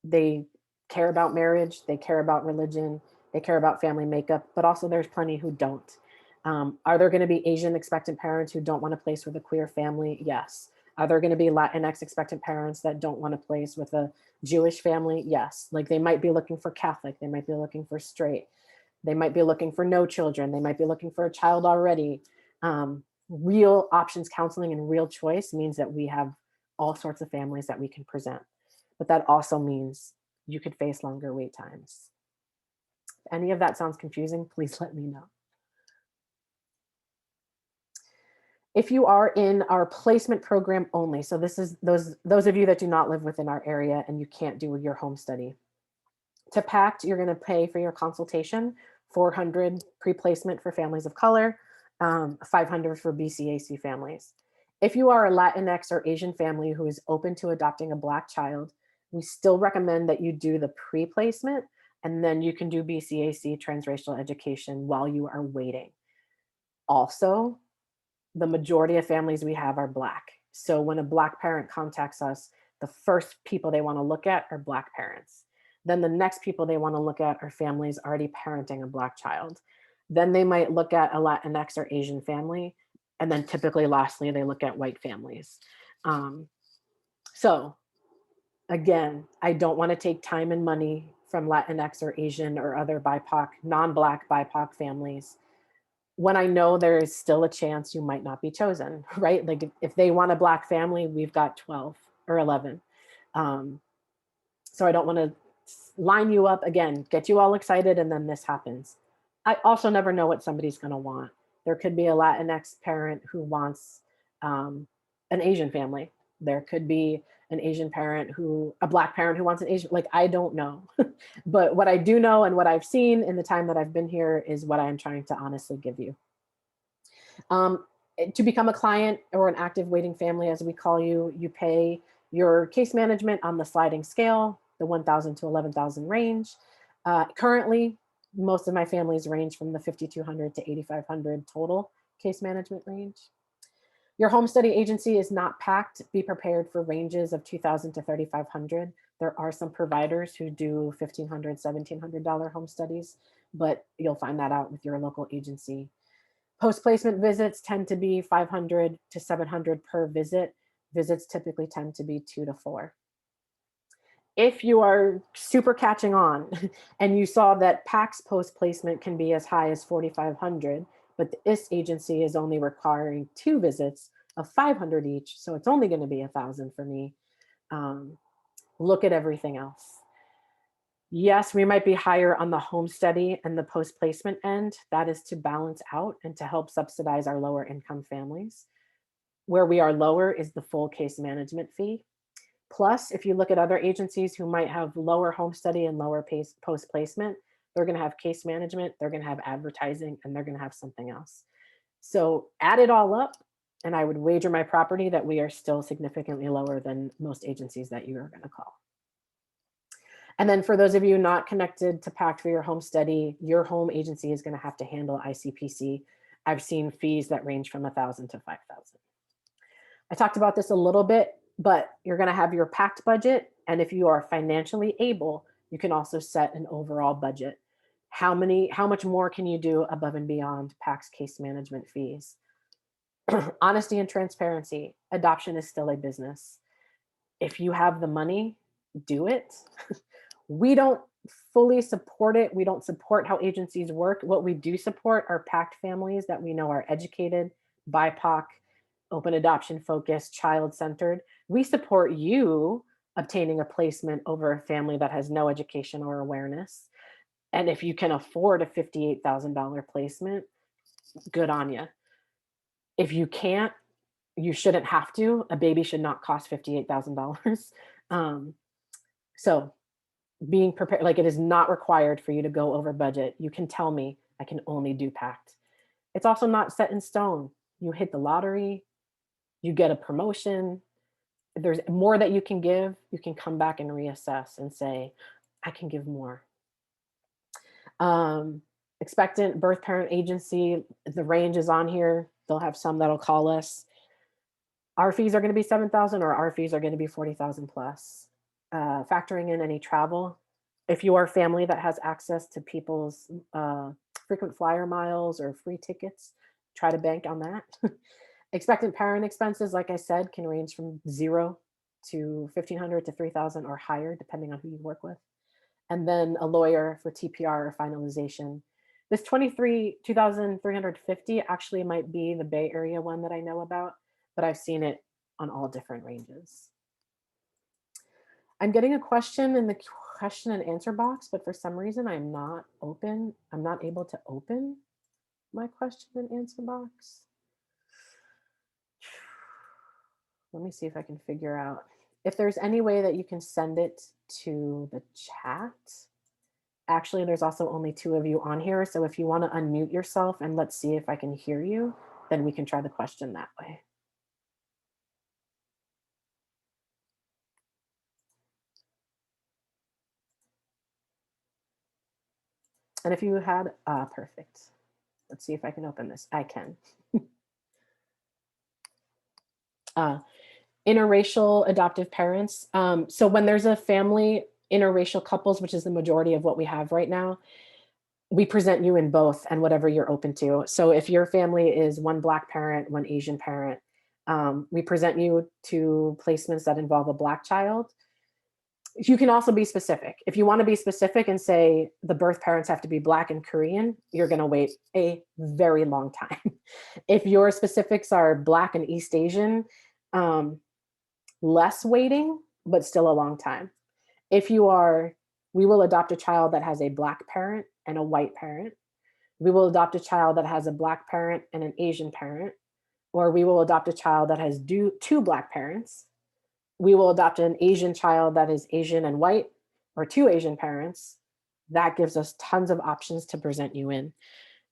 they care about marriage, they care about religion, they care about family makeup, but also there's plenty who don't. Are there going to be Asian expectant parents who don't want to place with a queer family? Yes. Are there going to be Latinx expectant parents that don't want to place with a Jewish family? Yes. Like they might be looking for Catholic, they might be looking for straight, they might be looking for no children, they might be looking for a child already. Real options counseling and real choice means that we have all sorts of families that we can present. But that also means you could face longer wait times. If any of that sounds confusing, please let me know. If you are in our placement program only, so this is those of you that do not live within our area and you can't do your home study. To Pact, you're going to pay for your consultation, $400 pre-placement for families of color, $500 for BCAC families. If you are a Latinx or Asian family who is open to adopting a Black child, we still recommend that you do the pre-placement and then you can do BCAC transracial education while you are waiting. Also, the majority of families we have are Black. So when a Black parent contacts us, the first people they want to look at are Black parents. Then the next people they want to look at are families already parenting a Black child. Then they might look at a Latinx or Asian family. And then typically, lastly, they look at white families. So Again, I don't want to take time and money from Latinx or Asian or other BIPOC, non-Black BIPOC families when I know there is still a chance you might not be chosen, right? Like if they want a Black family, we've got 12 or 11. Um, so I don't want to line you up again, get you all excited, and then this happens. I also never know what somebody's going to want. There could be a Latinx parent who wants an Asian family. There could be an Asian parent a Black parent who wants an Asian, like, I don't know. But what I do know and what I've seen in the time that I've been here is what I'm trying to honestly give you. Um, to become a client or an active waiting family, as we call you, you pay your case management on the sliding scale, the 1,000 to 11,000 range. Currently, most of my families range from the 5,200 to 8,500 total case management range. Your home study agency is not packed. Be prepared for ranges of 2,000 to 3,500. There are some providers who do $1,500, $1,700 home studies, but you'll find that out with your local agency. Post-placement visits tend to be 500 to 700 per visit. Visits typically tend to be 2 to 4. If you are super catching on and you saw that PACS post-placement can be as high as 4,500, but the IS agency is only requiring 2 visits of 500 each, so it's only going to be 1,000 for me. Look at everything else. Yes, we might be higher on the home study and the post-placement end. That is to balance out and to help subsidize our lower income families. Where we are lower is the full case management fee. Plus, if you look at other agencies who might have lower home study and lower post-placement, they're going to have case management, they're going to have advertising, and they're going to have something else. So add it all up, and I would wager my property that we are still significantly lower than most agencies that you are going to call. And then for those of you not connected to PACT for your home study, your home agency is going to have to handle ICPC. I've seen fees that range from 1,000 to 5,000. I talked about this a little bit, but you're going to have your PACT budget. And if you are financially able, you can also set an overall budget. How much more can you do above and beyond PACT's case management fees? Honesty and transparency. Adoption is still a business. If you have the money, do it. We don't fully support it. We don't support how agencies work. What we do support are PACT families that we know are educated, BIPOC, open adoption focused, child-centered. We support you obtaining a placement over a family that has no education or awareness. And if you can afford a $58,000 placement, good on you. If you can't, you shouldn't have to. A baby should not cost $58,000. So being prepared, like, it is not required for you to go over budget. You can tell me I can only do PACT. It's also not set in stone. You hit the lottery, you get a promotion. If there's more that you can give, you can come back and reassess and say, I can give more. Expectant birth parent agency, the range is on here. They'll have some that'll call us. Our fees are going to be 7,000 or our fees are going to be 40,000 plus. Factoring in any travel. If you are a family that has access to people's frequent flyer miles or free tickets, try to bank on that. Expectant parent expenses, like I said, can range from 0 to 1,500 to 3,000 or higher, depending on who you work with. And then a lawyer for TPR or finalization. This 2,350 actually might be the Bay Area one that I know about, but I've seen it on all different ranges. I'm getting a question in the question and answer box, but for some reason I'm not able to open my question and answer box. Let me see if I can figure out if there's any way that you can send it to the chat. Actually, there's also only 2 of you on here. So if you want to unmute yourself and let's see if I can hear you, then we can try the question that way. And if you had, perfect. Let's see if I can open this. I can. Interracial adoptive parents. So when there's a family, interracial couples, which is the majority of what we have right now, we present you in both and whatever you're open to. So if your family is 1 Black parent, 1 Asian parent, we present you to placements that involve a Black child. You can also be specific. If you want to be specific and say the birth parents have to be Black and Korean, you're going to wait a very long time. If your specifics are Black and East Asian, um, less waiting, but still a long time. If you are, we will adopt a child that has a Black parent and a white parent. We will adopt a child that has a Black parent and an Asian parent, or we will adopt a child that has two Black parents. We will adopt an Asian child that is Asian and white, or two Asian parents. That gives us tons of options to present you in.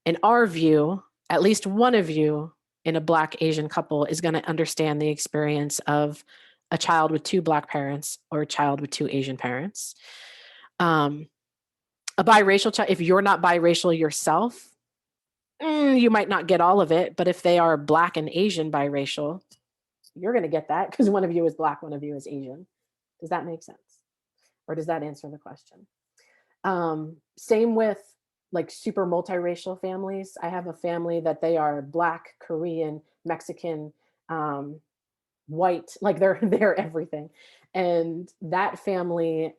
In our view, at least one of you in a Black Asian couple is going to understand the experience of a child with two Black parents or a child with two Asian parents. A biracial child, if you're not biracial yourself, you might not get all of it. But if they are Black and Asian biracial, you're going to get that because one of you is Black, one of you is Asian. Does that make sense? Or does that answer the question? Same with like super multiracial families. I have a family that they are Black, Korean, Mexican, white, like they're everything. And that family,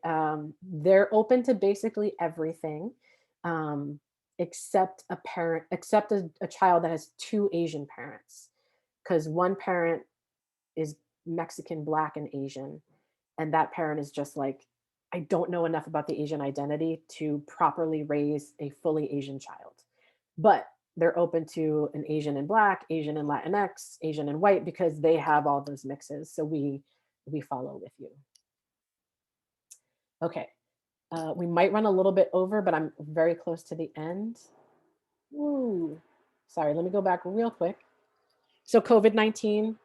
they're open to basically everything, except a child that has two Asian parents, because one parent is Mexican, Black, and Asian. And that parent is just like, I don't know enough about the Asian identity to properly raise a fully Asian child. But they're open to an Asian and Black, Asian and Latinx, Asian and white, because they have all those mixes. So we follow with you. Okay. We might run a little bit over, but I'm very close to the end. Woo. Sorry, let me go back real quick. So COVID-19,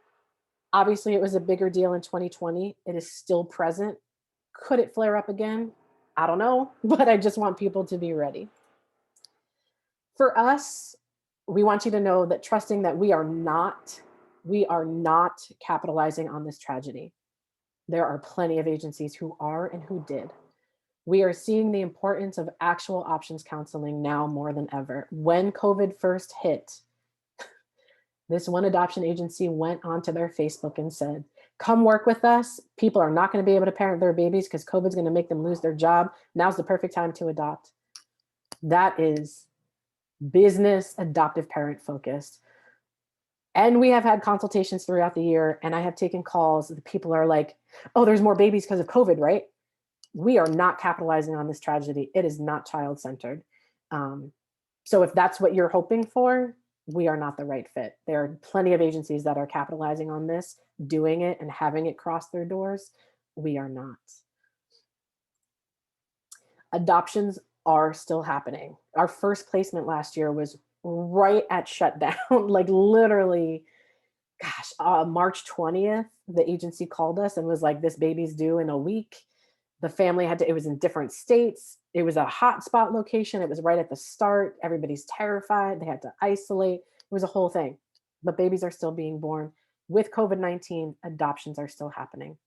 obviously it was a bigger deal in 2020. It is still present. Could it flare up again? I don't know, but I just want people to be ready. For us, we want you to know that trusting that we are not capitalizing on this tragedy. There are plenty of agencies who are and who did. We are seeing the importance of actual options counseling now more than ever. When COVID first hit, this one adoption agency went onto their Facebook and said, come work with us. People are not going to be able to parent their babies because COVID's going to make them lose their job. Now's the perfect time to adopt. That is business adoptive parent focused. And we have had consultations throughout the year, and I have taken calls. The people are like, oh, there's more babies because of COVID, right? We are not capitalizing on this tragedy. It is not child-centered. So if that's what you're hoping for, we are not the right fit. There are plenty of agencies that are capitalizing on this, doing it and having it cross their doors. We are not. Adoptions are still happening. Our first placement last year was right at shutdown, like literally, gosh, March 20th, the agency called us and was like, this baby's due in a week. The family it was in different states. It was a hotspot location. It was right at the start. Everybody's terrified. They had to isolate. It was a whole thing. But babies are still being born. With COVID-19, adoptions are still happening.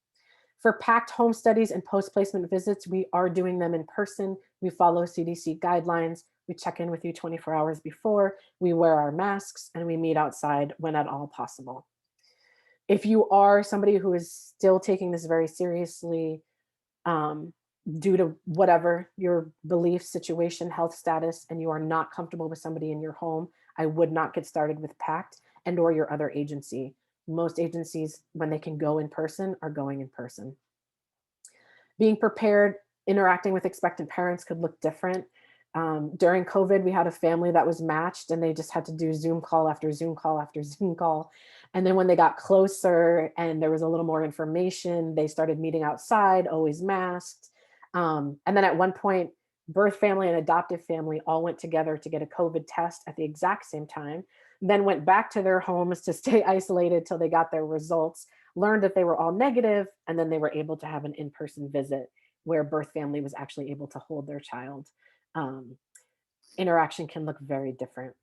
For Pact home studies and post-placement visits, we are doing them in person. We follow CDC guidelines. We check in with you 24 hours before. We wear our masks and we meet outside when at all possible. If you are somebody who is still taking this very seriously, due to whatever your belief, situation, health status, and you are not comfortable with somebody in your home, I would not get started with Pact and or your other agency. Most agencies, when they can go in person, are going in person. Being prepared, interacting with expectant parents could look different. During COVID, we had a family that was matched and they just had to do Zoom call after Zoom call after Zoom call. And then when they got closer and there was a little more information, they started meeting outside, always masked. And then at one point, birth family and adoptive family all went together to get a COVID test at the exact same time, then went back to their homes to stay isolated till they got their results, learned that they were all negative, and then they were able to have an in-person visit where birth family was actually able to hold their child. Interaction can look very different.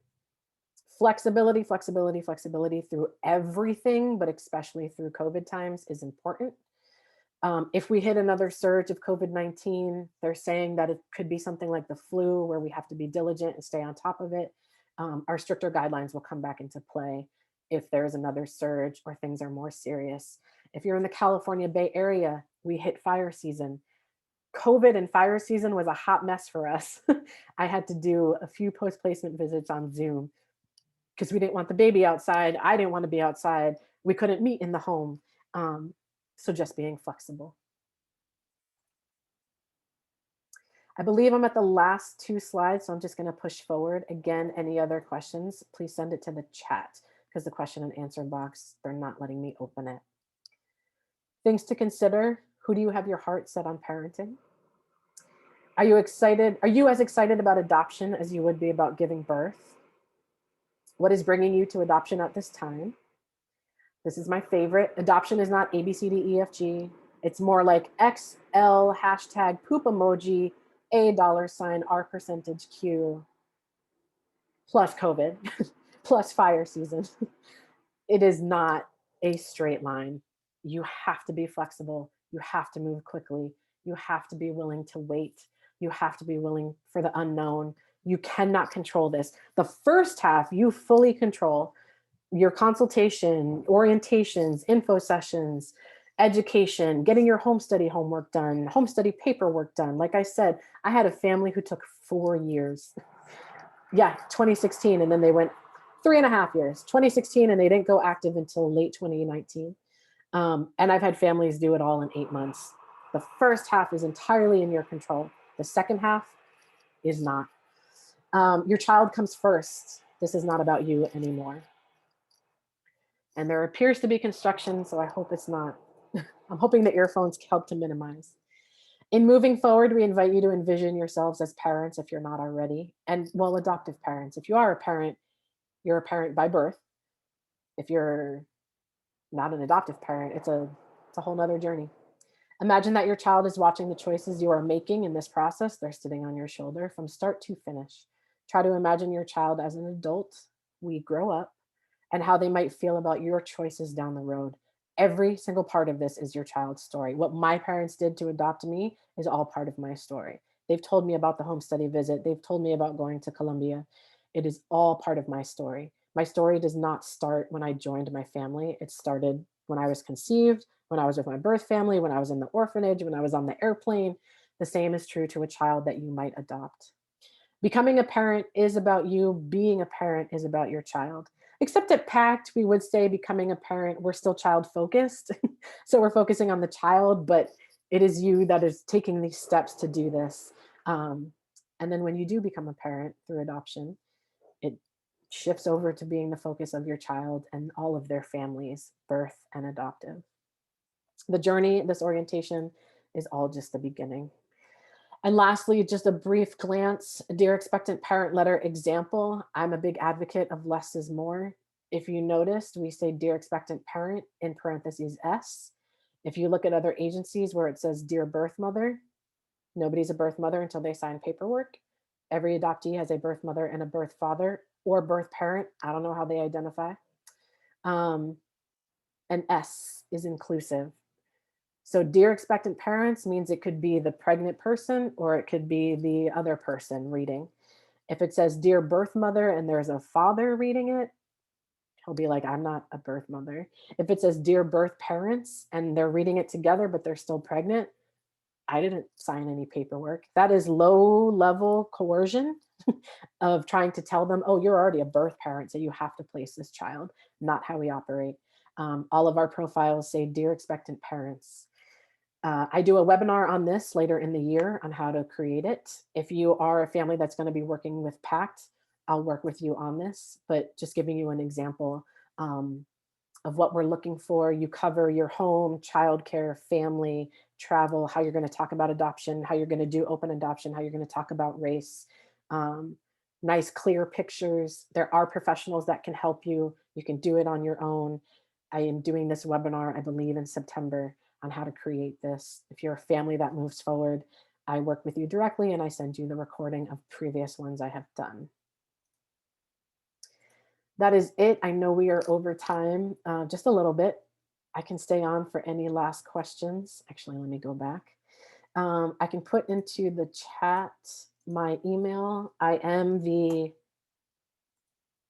Flexibility through everything, but especially through COVID times is important. If we hit another surge of COVID-19, they're saying that it could be something like the flu where we have to be diligent and stay on top of it. Our stricter guidelines will come back into play if there's another surge or things are more serious. If you're in the California Bay Area, we hit fire season. COVID and fire season was a hot mess for us. I had to do a few post-placement visits on Zoom because we didn't want the baby outside. I didn't want to be outside. We couldn't meet in the home. Um, so just being flexible. I believe I'm at the last two slides, so I'm just going to push forward. Again, any other questions, please send it to the chat because the question and answer box, they're not letting me open it. Things to consider. Who do you have your heart set on parenting? Are you excited? Are you as excited about adoption as you would be about giving birth? What is bringing you to adoption at this time? This is my favorite. Adoption is not A, B, C, D, E, F, G. It's more like XL hashtag poop emoji, A $, R percentage Q, plus COVID, plus fire season. It is not a straight line. You have to be flexible. You have to move quickly. You have to be willing to wait. You have to be willing for the unknown. You cannot control this. The first half, you fully control your consultation, orientations, info sessions, education, getting your home study homework done, home study paperwork done. Like I said, I had a family who took 4 years. Yeah, 2016. And then they went 3.5 years, 2016, and they didn't go active until late 2019. And I've had families do it all in 8 months. The first half is entirely in your control. The second half is not. Your child comes first. This is not about you anymore. And there appears to be construction, so I hope it's not. I'm hoping the earphones help to minimize. In moving forward, we invite you to envision yourselves as parents if you're not already, and well, adoptive parents. If you are a parent, you're a parent by birth. If you're not an adoptive parent, it's a whole nother journey. Imagine that your child is watching the choices you are making in this process. They're sitting on your shoulder from start to finish. Try to imagine your child as an adult. We grow up and how they might feel about your choices down the road. Every single part of this is your child's story. What my parents did to adopt me is all part of my story. They've told me about the home study visit. They've told me about going to Colombia. It is all part of my story. My story does not start when I joined my family. It started when I was conceived, when I was with my birth family, when I was in the orphanage, when I was on the airplane. The same is true to a child that you might adopt. Becoming a parent is about you. Being a parent is about your child. Except at Pact, we would say becoming a parent, we're still child focused. So we're focusing on the child, but it is you that is taking these steps to do this. Um, and then when you do become a parent through adoption, it shifts over to being the focus of your child and all of their families, birth and adoptive. The journey, this orientation is all just the beginning. And lastly, just a brief glance, Dear Expectant Parent Letter example. I'm a big advocate of less is more. If you noticed, we say Dear Expectant Parent in parentheses S. If you look at other agencies where it says Dear Birth Mother, nobody's a birth mother until they sign paperwork. Every adoptee has a birth mother and a birth father or birth parent. I don't know how they identify. Um, and S is inclusive. So dear expectant parents means it could be the pregnant person or it could be the other person reading. If it says dear birth mother and there's a father reading it, he'll be like, I'm not a birth mother. If it says dear birth parents and they're reading it together, but they're still pregnant, I didn't sign any paperwork. That is low level coercion of trying to tell them, oh, you're already a birth parent, so you have to place this child. Not how we operate. All of our profiles say dear expectant parents. I do a webinar on this later in the year on how to create it. If you are a family that's going to be working with Pact, I'll work with you on this, but just giving you an example of what we're looking for. You cover your home, childcare, family, travel, how you're going to talk about adoption, how you're going to do open adoption, how you're going to talk about race. Nice, clear pictures. There are professionals that can help you. You can do it on your own. I am doing this webinar, I believe, in September on how to create this. If you're a family that moves forward, I work with you directly and I send you the recording of previous ones I have done. That is it. I know we are over time just a little bit. I can stay on for any last questions. Actually, let me go back. I can put into the chat my email. I am the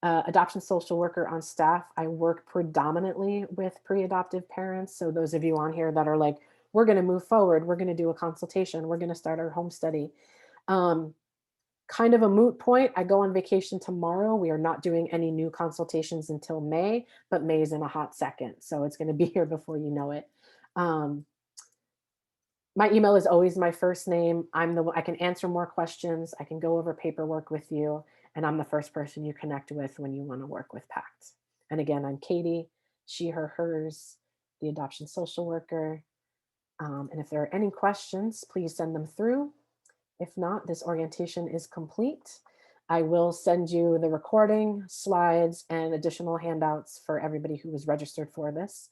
adoption social worker on staff. I work predominantly with pre-adoptive parents. So those of you on here that are like, we're going to move forward. We're going to do a consultation. We're going to start our home study. Um, Kind of a moot point. I go on vacation tomorrow. We are not doing any new consultations until May, but May's in a hot second. So it's going to be here before you know it. Um, my email is always my first name. I can answer more questions. I can go over paperwork with you. And I'm the first person you connect with when you want to work with Pact. And again, I'm Katie, she, her, hers, the adoption social worker. And if there are any questions, please send them through. If not, this orientation is complete. I will send you the recording, slides, and additional handouts for everybody who was registered for this.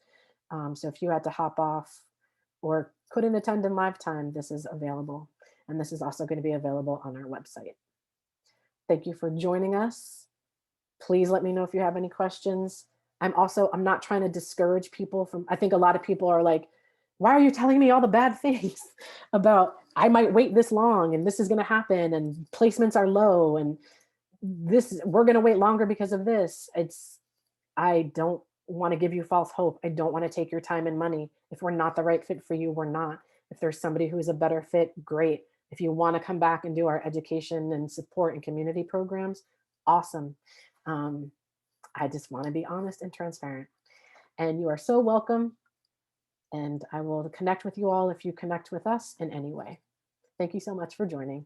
So if you had to hop off or couldn't attend in live time, this is available. And this is also going to be available on our website. Thank you for joining us. Please let me know if you have any questions. I'm not trying to discourage people from, I think a lot of people are like, why are you telling me all the bad things about I might wait this long and this is going to happen and placements are low and we're going to wait longer because of this. I don't want to give you false hope. I don't want to take your time and money. If we're not the right fit for you, we're not. If there's somebody who's a better fit, great. If you want to come back and do our education and support and community programs, awesome. I just want to be honest and transparent. And you are so welcome. And I will connect with you all if you connect with us in any way. Thank you so much for joining.